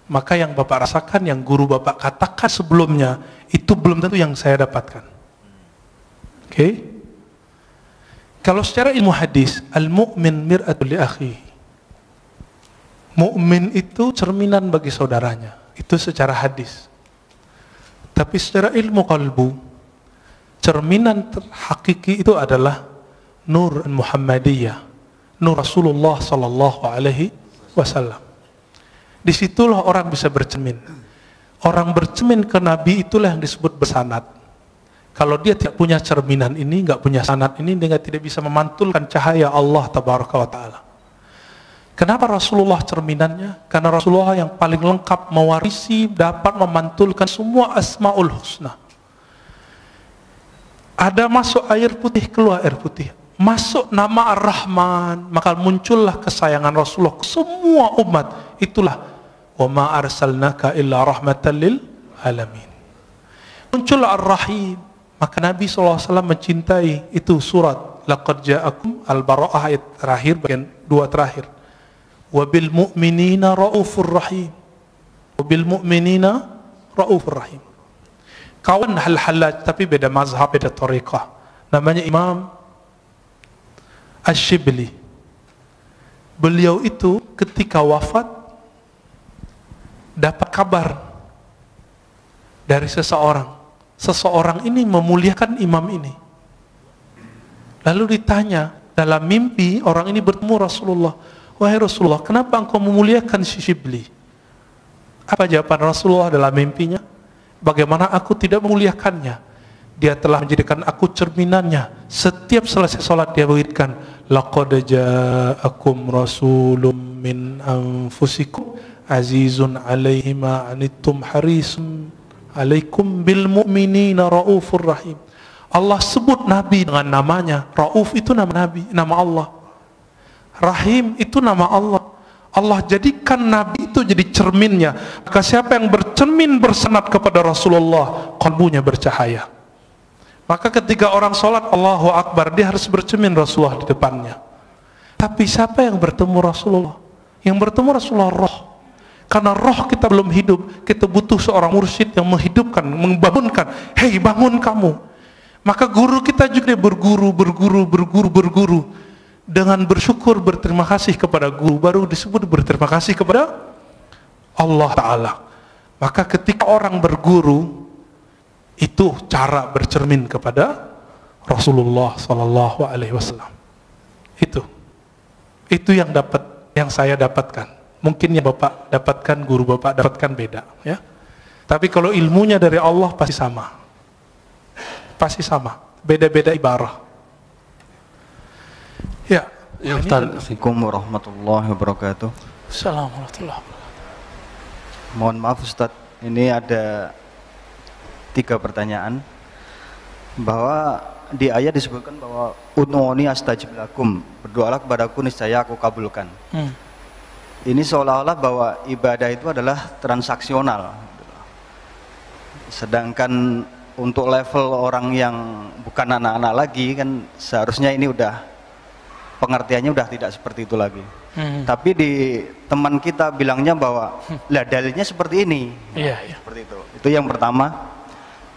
Maka yang Bapak rasakan, yang guru Bapak katakan sebelumnya, itu belum tentu yang saya dapatkan. Oke? Kalau secara ilmu hadis, al-mu'min mir'atul li akhihi. Mu'min itu cerminan bagi saudaranya. Itu secara hadis. Tapi secara ilmu qalbu, cerminan hakiki itu adalah nur Muhammadiyah, nur Rasulullah sallallahu alaihi wasallam. Disitulah orang bisa bercermin. Orang bercermin ke Nabi itulah yang disebut bersanad. Kalau dia tidak punya cerminan ini, nggak punya sanad ini, dia tidak bisa memantulkan cahaya Allah Tabaraka wa Ta'ala. Kenapa Rasulullah cerminannya? Karena Rasulullah yang paling lengkap mewarisi, dapat memantulkan semua asmaul husna. Ada masuk air putih, keluar air putih. Masuk nama Ar-Rahman, maka muncullah kesayangan Rasulullah ke semua umat. Itulah wa ma arsalnaka illa rahmatan lil alamin. Muncul Ar-Rahim, maka Nabi SAW mencintai. Itu surat laqad ja'akum Al-Bara'ah ayat terakhir, bagian 2 terakhir. Wabil mu'minina raufur rahim. Wabil mu'minina raufur rahim. Kawan Hal-Hallaj, tapi beda mazhab, beda tariqah. Namanya Imam Ash-Shibli. Beliau itu ketika wafat dapat kabar dari seseorang. Seseorang ini memuliakan imam ini. Lalu ditanya, dalam mimpi orang ini bertemu Rasulullah. Wahai Rasulullah, kenapa engkau memuliakan si Shibli? Apa jawaban Rasulullah dalam mimpinya? Bagaimana aku tidak memuliakannya? Dia telah menjadikan aku cerminannya. Setiap selesai sholat dia berikan, laqad ja'akum rasulun min anfusikum azizun alaihi ma anittum harisun alaikum bil mu'minina raufur rahim. Allah sebut Nabi dengan namanya. Rauf itu nama Nabi, nama Allah. Rahim itu nama Allah. Allah jadikan Nabi itu jadi cerminnya. Maka siapa yang bercermin bersenat kepada Rasulullah, kalbunya bercahaya. Maka ketika orang sholat Allahu Akbar, dia harus bercermin Rasulullah di depannya. Tapi siapa yang bertemu Rasulullah? Yang bertemu Rasulullah roh. Karena roh kita belum hidup, kita butuh seorang mursyid yang menghidupkan, membangunkan. Hei, bangun kamu. Maka guru kita juga berguru. Dengan bersyukur, berterima kasih kepada guru, baru disebut berterima kasih kepada Allah Ta'ala. Maka ketika orang berguru, itu cara bercermin kepada Rasulullah Sallallahu Alaihi Wasallam. Itu yang saya dapatkan. Mungkin yang Bapak dapatkan, guru Bapak dapatkan beda, ya. Tapi kalau ilmunya dari Allah pasti sama. Pasti sama. Beda-beda ibarah. Ya, Assalamualaikum warahmatullahi wabarakatuh. Assalamualaikum warahmatullahi wabarakatuh. Mohon maaf Ustadz, ini ada 3 pertanyaan. Bahwa di ayat disebutkan bahwa ud'uni astajib lakum, berdoalah kepadaku niscaya aku kabulkan. Ini seolah-olah bahwa ibadah itu adalah transaksional. Sedangkan untuk level orang yang bukan anak-anak lagi kan seharusnya ini udah pengertiannya udah tidak seperti itu lagi. Tapi di teman kita bilangnya bahwa lah dalilnya seperti ini. Iya. Seperti itu. Itu yang pertama.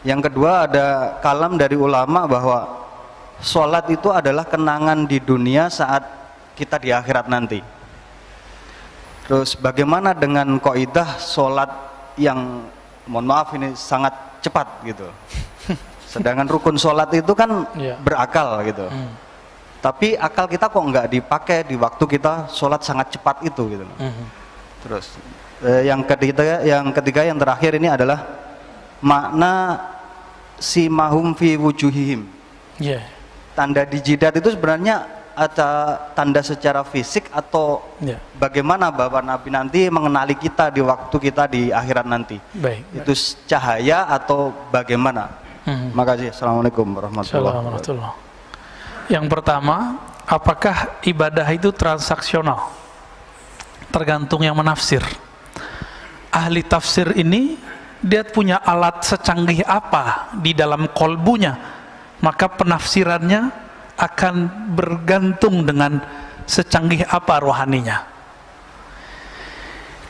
Yang kedua ada kalam dari ulama bahwa sholat itu adalah kenangan di dunia saat kita di akhirat nanti. Terus bagaimana dengan kaidah sholat yang mohon maaf ini sangat cepat gitu. Sedangkan rukun sholat itu kan berakal gitu. Tapi akal kita kok nggak dipakai di waktu kita sholat sangat cepat itu gitu. Terus yang ketiga yang terakhir ini adalah makna simahum fi wujuhihim. Tanda di jidat itu sebenarnya ada tanda secara fisik atau bagaimana bahwa Nabi nanti mengenali kita di waktu kita di akhirat nanti. Itu cahaya atau bagaimana? Makasih. Assalamualaikum warahmatullahi wabarakatuh. Yang pertama, apakah ibadah itu transaksional? Tergantung yang menafsir. Ahli tafsir ini, dia punya alat secanggih apa di dalam kolbunya, maka penafsirannya akan bergantung dengan secanggih apa rohaninya.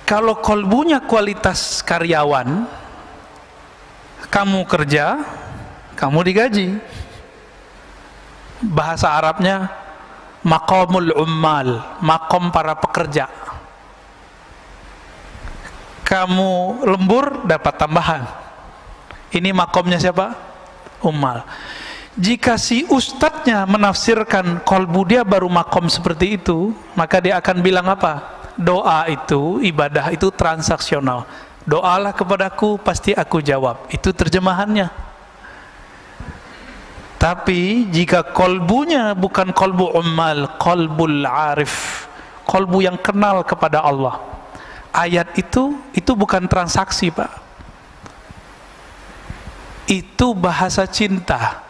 Kalau kolbunya kualitas karyawan, kamu kerja, kamu digaji. Bahasa Arabnya maqamul ummal, makom para pekerja. Kamu lembur dapat tambahan. Ini makomnya siapa? Ummal. Jika si ustadznya menafsirkan kolbu dia baru makom seperti itu, maka dia akan bilang apa? Doa itu, ibadah itu transaksional. Doalah kepadaku, pasti aku jawab. Itu terjemahannya. Tapi jika kolbunya bukan kolbu ummal, kolbul arif, kolbu yang kenal kepada Allah, ayat itu bukan transaksi, Pak. Itu bahasa cinta.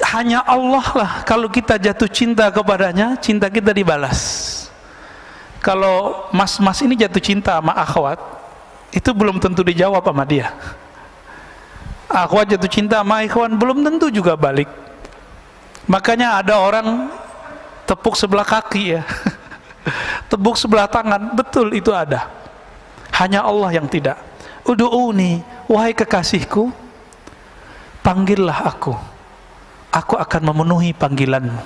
Hanya Allah lah kalau kita jatuh cinta kepadanya, cinta kita dibalas. Kalau mas-mas ini jatuh cinta sama akhwat, itu belum tentu dijawab sama dia. Akhwat jatuh cinta sama ikhwan, belum tentu juga balik. Makanya ada orang tepuk sebelah kaki ya, tepuk sebelah tangan, betul itu ada. Hanya Allah yang tidak. Udu'uni, wahai kekasihku, panggillah aku akan memenuhi panggilanmu.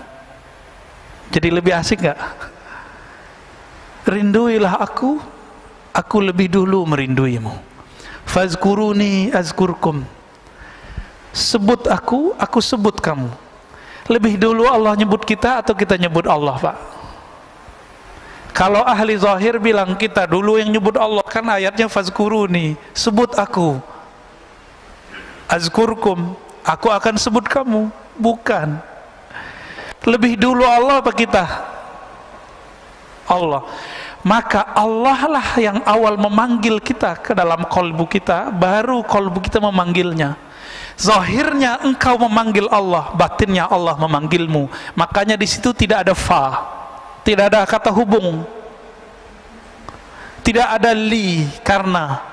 Jadi lebih asik gak? Rinduilah aku lebih dulu merinduimu. Fazkuruni azkurkum, sebut aku sebut kamu. Lebih dulu Allah nyebut kita atau kita nyebut Allah, Pak? Kalau ahli zahir bilang kita dulu yang nyebut Allah, kan ayatnya fazkuruni, sebut aku, azkurkum, aku akan sebut kamu. Bukan. Lebih dulu Allah apa kita? Allah. Maka Allah lah yang awal memanggil kita ke dalam kolbu kita, baru kolbu kita memanggilnya. Zahirnya engkau memanggil Allah, batinnya Allah memanggilmu. Makanya di situ tidak ada fa, tidak ada kata hubung, tidak ada li, karena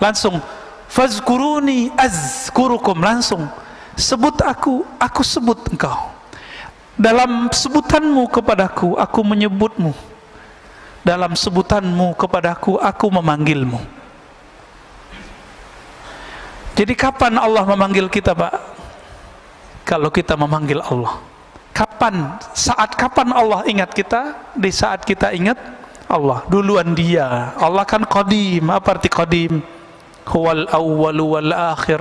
langsung fazkuruni azkurukum, langsung sebut aku sebut engkau. Dalam sebutanmu kepadaku, aku menyebutmu. Dalam sebutanmu kepadaku, aku memanggilmu. Jadi kapan Allah memanggil kita, Pak? Kalau kita memanggil Allah. Kapan? Saat kapan Allah ingat kita? Di saat kita ingat Allah. Duluan dia. Allah kan qadim. Apa arti qadim? Huwal awwalu wal akhir.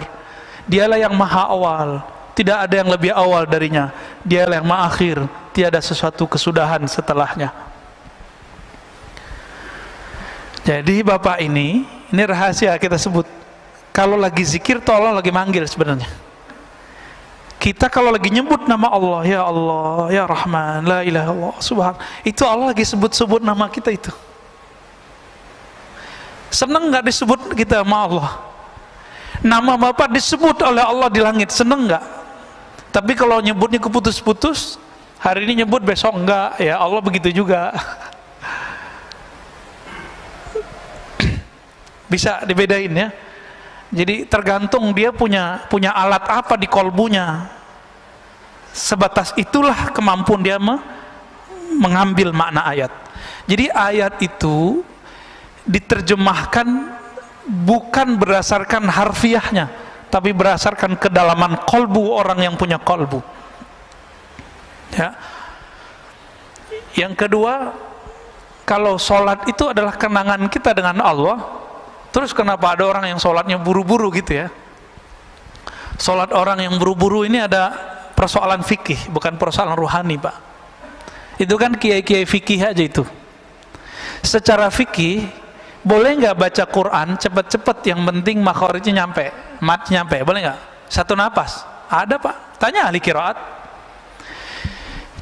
Dialah yang maha awal, tidak ada yang lebih awal darinya. Dialah yang maha akhir, tiada sesuatu kesudahan setelahnya. Jadi Bapak ini rahasia kita sebut. Kalau lagi zikir, tolong lagi manggil sebenarnya. Kita kalau lagi nyebut nama Allah, ya Allah, ya Rahman, la ilaha illallah, subhan, itu Allah lagi sebut-sebut nama kita itu. Seneng nggak disebut kita sama Allah? Nama Bapak disebut oleh Allah di langit, seneng nggak? Tapi kalau nyebutnya keputus-putus, hari ini nyebut besok enggak, ya Allah begitu juga. Bisa dibedain ya. Jadi tergantung dia punya alat apa di kolbunya. Sebatas itulah kemampuan dia mengambil makna ayat. Jadi ayat itu diterjemahkan bukan berdasarkan harfiahnya, tapi berdasarkan kedalaman kolbu orang yang punya kolbu. Ya. Yang kedua, kalau sholat itu adalah kenangan kita dengan Allah, terus kenapa ada orang yang sholatnya buru-buru gitu ya? Sholat orang yang buru-buru ini ada persoalan fikih, bukan persoalan ruhani, Pak. Itu kan kiai-kiai fikih aja itu. Secara fikih, boleh nggak baca Quran cepet-cepet, yang penting makhorijnya nyampe, matnya nyampe, boleh nggak? Satu napas? Ada, Pak. Tanya ahli qiraat.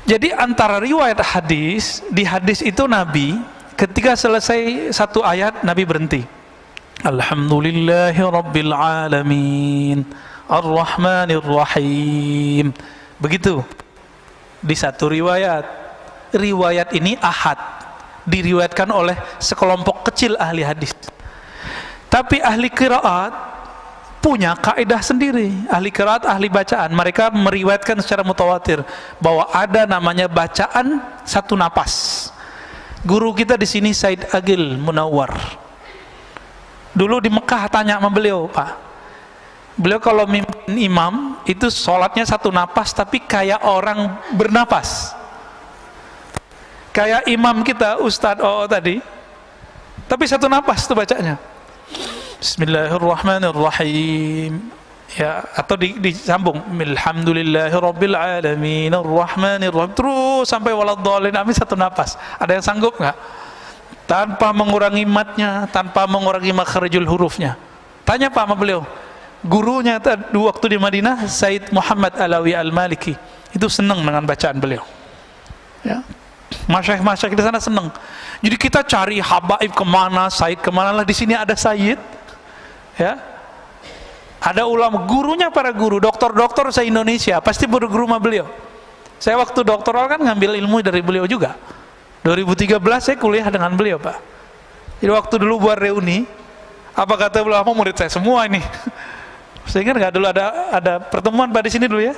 Jadi antara riwayat hadis, di hadis itu Nabi ketika selesai satu ayat Nabi berhenti. Alhamdulillahi Rabbil Alamin Ar-Rahmanir Rahim. Begitu. Di satu riwayat. Riwayat ini ahad, diriwayatkan oleh sekelompok kecil ahli hadis. Tapi ahli qiraat punya kaidah sendiri. Ahli qiraat, ahli bacaan, mereka meriwayatkan secara mutawatir bahwa ada namanya bacaan satu napas. Guru kita di sini Said Agil Munawwar. Dulu di Mekah tanya sama beliau, Pak. Beliau kalau mimpin imam itu sholatnya satu napas, tapi kayak orang bernapas. Kayak imam kita Ustadz tadi, tapi satu napas tuh bacanya. Bismillahirrahmanirrahim. Ya, atau disambung. Alhamdulillahirabbil alamin arrahmanirrahim. Terus sampai waladhdallin, amin, satu napas. Ada yang sanggup nggak? tanpa mengurangi matnya, tanpa mengurangi makharijul hurufnya. Tanya Pak sama beliau. Gurunya waktu di Madinah, Said Muhammad Alawi Al-Maliki, itu senang dengan bacaan beliau. Ya. Masyaikh-masyaikh di sana senang. Jadi kita cari habaib kemana, Said kemana lah. Di sini ada Said, ya. Ada ulama, gurunya para guru, dokter-dokter se-Indonesia pasti berguru sama beliau. Saya waktu doktoral kan ngambil ilmu dari beliau juga. 2013 saya kuliah dengan beliau, Pak. Jadi waktu dulu buat reuni, apa kata beliau, murid saya semua ini. Sehingga nggak dulu ada pertemuan Pak di sini dulu ya.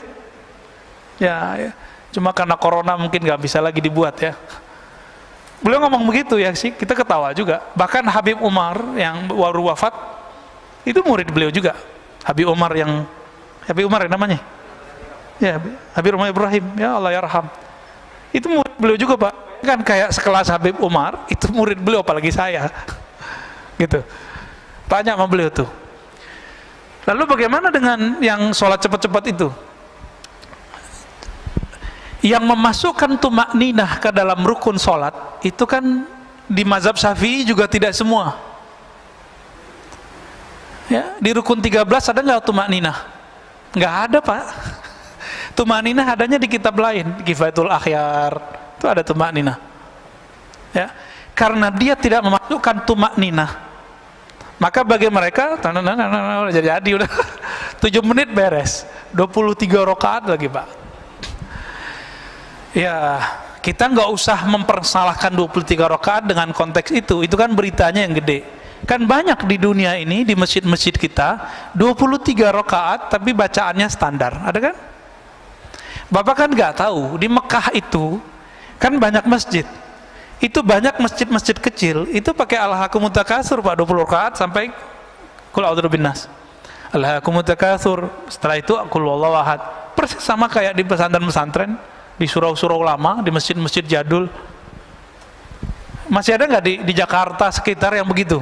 Ya. Cuma karena corona mungkin nggak bisa lagi dibuat ya. Beliau ngomong begitu ya sih, kita ketawa juga. Bahkan Habib Umar yang baru wafat itu murid beliau juga. Habib Umar yang namanya. Ya, Habib Umar Ibrahim, ya Allah yarham. Itu murid beliau juga, Pak. Kan kayak sekelas Habib Umar, itu murid beliau apalagi saya. Gitu. Tanya sama beliau tuh. Lalu bagaimana dengan yang sholat cepat-cepat itu? Yang memasukkan tumakninah ke dalam rukun sholat itu kan di mazhab Syafi'i juga tidak semua. Ya, di rukun 13 ada nggak tumakninah? Nggak ada, Pak. Tumakninah adanya di kitab lain, Kifayatul Akhyar itu ada tumakninah. Ya, karena dia tidak memasukkan tumakninah, maka bagi mereka jadi udah 7 menit beres, 23 rakaat lagi, Pak. Ya, kita nggak usah mempersalahkan 23 rakaat dengan konteks itu kan beritanya yang gede. Kan banyak di dunia ini, di masjid-masjid kita 23 rakaat tapi bacaannya standar, ada kan? Bapak kan nggak tahu, di Mekah itu kan banyak masjid. Itu banyak masjid-masjid kecil itu pakai Alhaakumut Takatsur, Pak, 20 rakaat sampai Qul a'udzu binnas. Alhaakumut Takatsur, setelah itu Qul huwallahu ahad. Persis sama kayak di pesantren-pesantren, di surau-surau lama, di masjid-masjid jadul. Masih ada nggak di Jakarta sekitar yang begitu?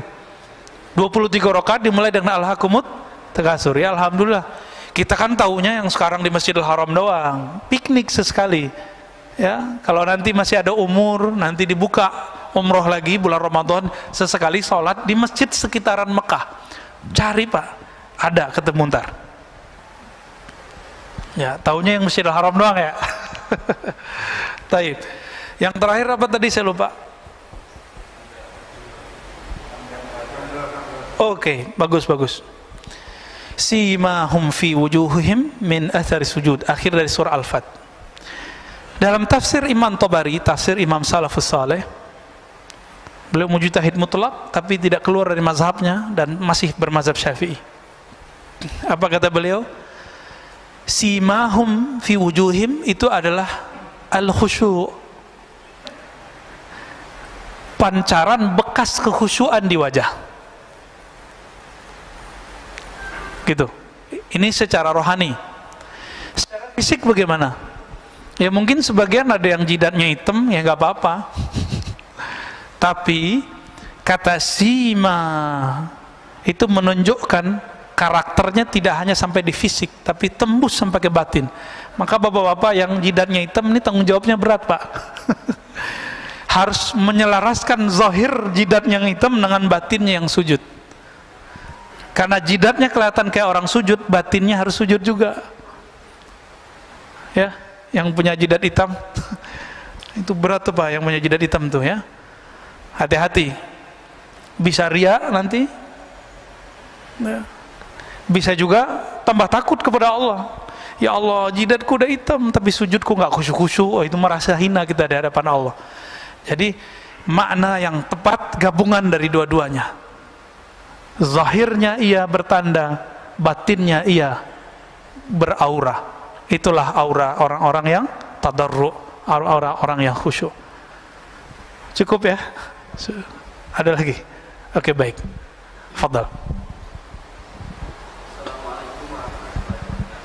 23 rakaat dimulai dengan Alhaakumut Takatsur. Ya alhamdulillah. Kita kan taunya yang sekarang di Masjidil Haram doang, piknik sesekali. Ya, kalau nanti masih ada umur, nanti dibuka umroh lagi bulan Ramadan, sesekali sholat di masjid sekitaran Mekah. Cari, Pak, ada ketemu ntar. Ya, taunya yang Masjidil Haram doang ya. Taib. Yang terakhir apa tadi saya lupa. Oke, bagus. Simahum fi wujuhihim min athari sujud, akhir dari surah Al-Fat. Dalam tafsir Imam Tabari, tafsir Imam Salafus Saleh, beliau mujtahid mutlak tapi tidak keluar dari mazhabnya dan masih bermazhab Syafi'i. Apa kata beliau? Simahum fi wujuhim itu adalah al-khusyu', pancaran bekas kekhusyuan di wajah. Gitu. Ini secara rohani. Secara fisik bagaimana? Ya mungkin sebagian ada yang jidatnya hitam, ya nggak apa-apa. Tapi kata sima itu menunjukkan karakternya tidak hanya sampai di fisik, tapi tembus sampai ke batin. Maka bapak-bapak yang jidatnya hitam ini tanggung jawabnya berat, Pak. Harus menyelaraskan zahir jidatnya yang hitam dengan batinnya yang sujud. Karena jidatnya kelihatan kayak orang sujud, batinnya harus sujud juga. Ya, yang punya jidat hitam itu berat tuh, Pak, yang punya jidat hitam tuh ya. Hati-hati. Bisa riya nanti. Ya. Bisa juga tambah takut kepada Allah. Ya Allah, jidatku udah hitam tapi sujudku nggak khusyuk-khusyuk. Oh, itu merasa hina kita di hadapan Allah. Jadi makna yang tepat gabungan dari dua-duanya. Zahirnya ia bertanda, batinnya ia beraura. Itulah aura orang-orang yang tadarru', aura orang yang khusyuk. Cukup ya? Ada lagi? Oke, baik. Fadal.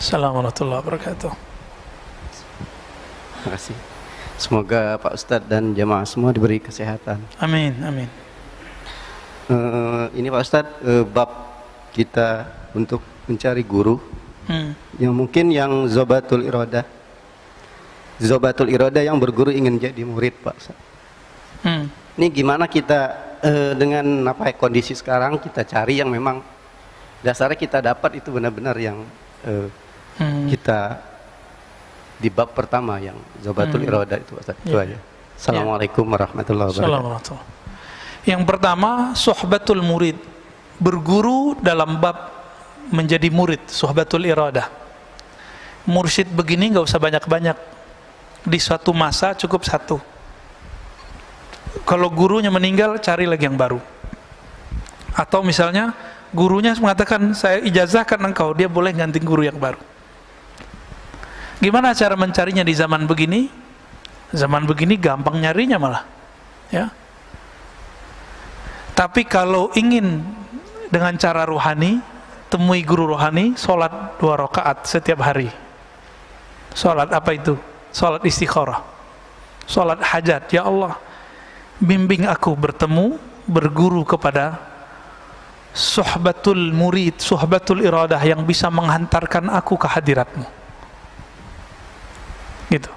Assalamualaikum warahmatullahi wabarakatuh. Terima kasih. Semoga Pak Ustadz dan jamaah semua diberi kesehatan. Amin, amin. Ini Pak Ustadz, bab kita untuk mencari guru yang mungkin yang zobatul irodah yang berguru ingin jadi murid, Pak Ustadz. Ini gimana kita dengan apa kondisi sekarang kita cari yang memang dasarnya kita dapat itu benar-benar yang kita di bab pertama yang Zobatul Iradah itu Ustaz. Itu aja. Assalamualaikum warahmatullahi wabarakatuh. Yang pertama, suhbatul murid, berguru dalam bab menjadi murid, suhbatul iradah. Mursyid begini nggak usah banyak-banyak, di suatu masa cukup satu. Kalau gurunya meninggal, cari lagi yang baru. Atau misalnya gurunya mengatakan saya ijazahkan engkau, dia boleh ganti guru yang baru. Gimana cara mencarinya di zaman begini? Zaman begini gampang nyarinya malah, ya. Tapi kalau ingin dengan cara rohani, temui guru rohani, sholat 2 rakaat setiap hari. Sholat apa itu? Sholat istikharah, sholat hajat. Ya Allah, bimbing aku bertemu, berguru kepada suhbatul murid, suhbatul iradah yang bisa menghantarkan aku ke hadiratmu. Gitu.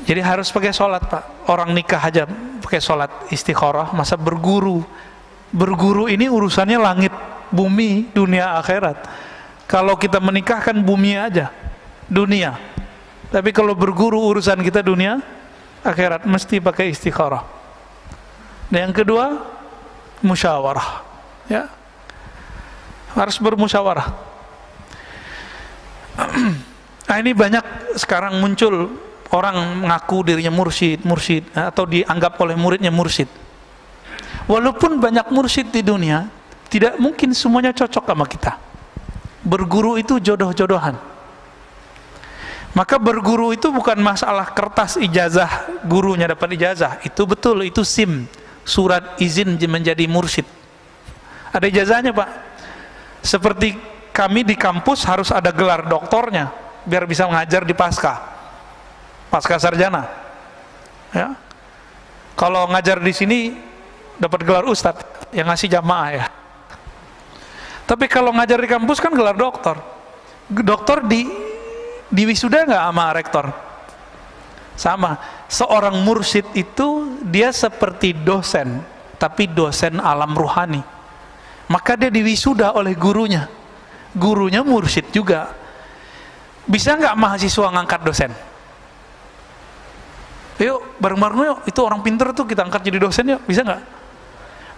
Jadi harus pakai sholat, Pak. Orang nikah aja pakai sholat istikharah, masa berguru? Berguru ini urusannya langit, bumi, dunia, akhirat. Kalau kita menikah kan bumi aja, dunia. Tapi kalau berguru urusan kita dunia, akhirat, mesti pakai istikharah. Dan yang kedua, musyawarah, ya. Harus bermusyawarah. Nah, ini banyak sekarang muncul orang mengaku dirinya mursyid atau dianggap oleh muridnya mursyid. Walaupun banyak mursyid di dunia, tidak mungkin semuanya cocok sama kita. Berguru itu jodoh-jodohan. Maka berguru itu bukan masalah kertas ijazah, gurunya dapat ijazah. Itu betul, itu SIM, surat izin menjadi mursyid. Ada ijazahnya, Pak. Seperti kami di kampus harus ada gelar doktornya biar bisa mengajar di pasca sarjana, ya. Kalau ngajar di sini dapat gelar ustadz yang ngasih jamaah, ya. Tapi kalau ngajar di kampus kan gelar doktor. Doktor di wisuda nggak sama rektor? Sama. Seorang mursyid itu dia seperti dosen, tapi dosen alam ruhani. Maka dia diwisuda oleh gurunya. Gurunya mursyid juga. Bisa nggak mahasiswa ngangkat dosen? Yuk, bareng-bareng yuk. Itu orang pinter tuh kita angkat jadi dosen yuk. Bisa nggak?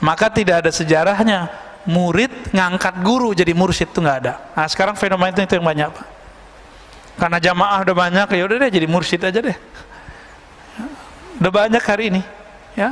Maka tidak ada sejarahnya murid ngangkat guru jadi mursyid, itu nggak ada. Nah, sekarang fenomena itu yang banyak, Pak. Karena jamaah udah banyak, ya udah deh jadi mursyid aja deh. Udah banyak hari ini, ya.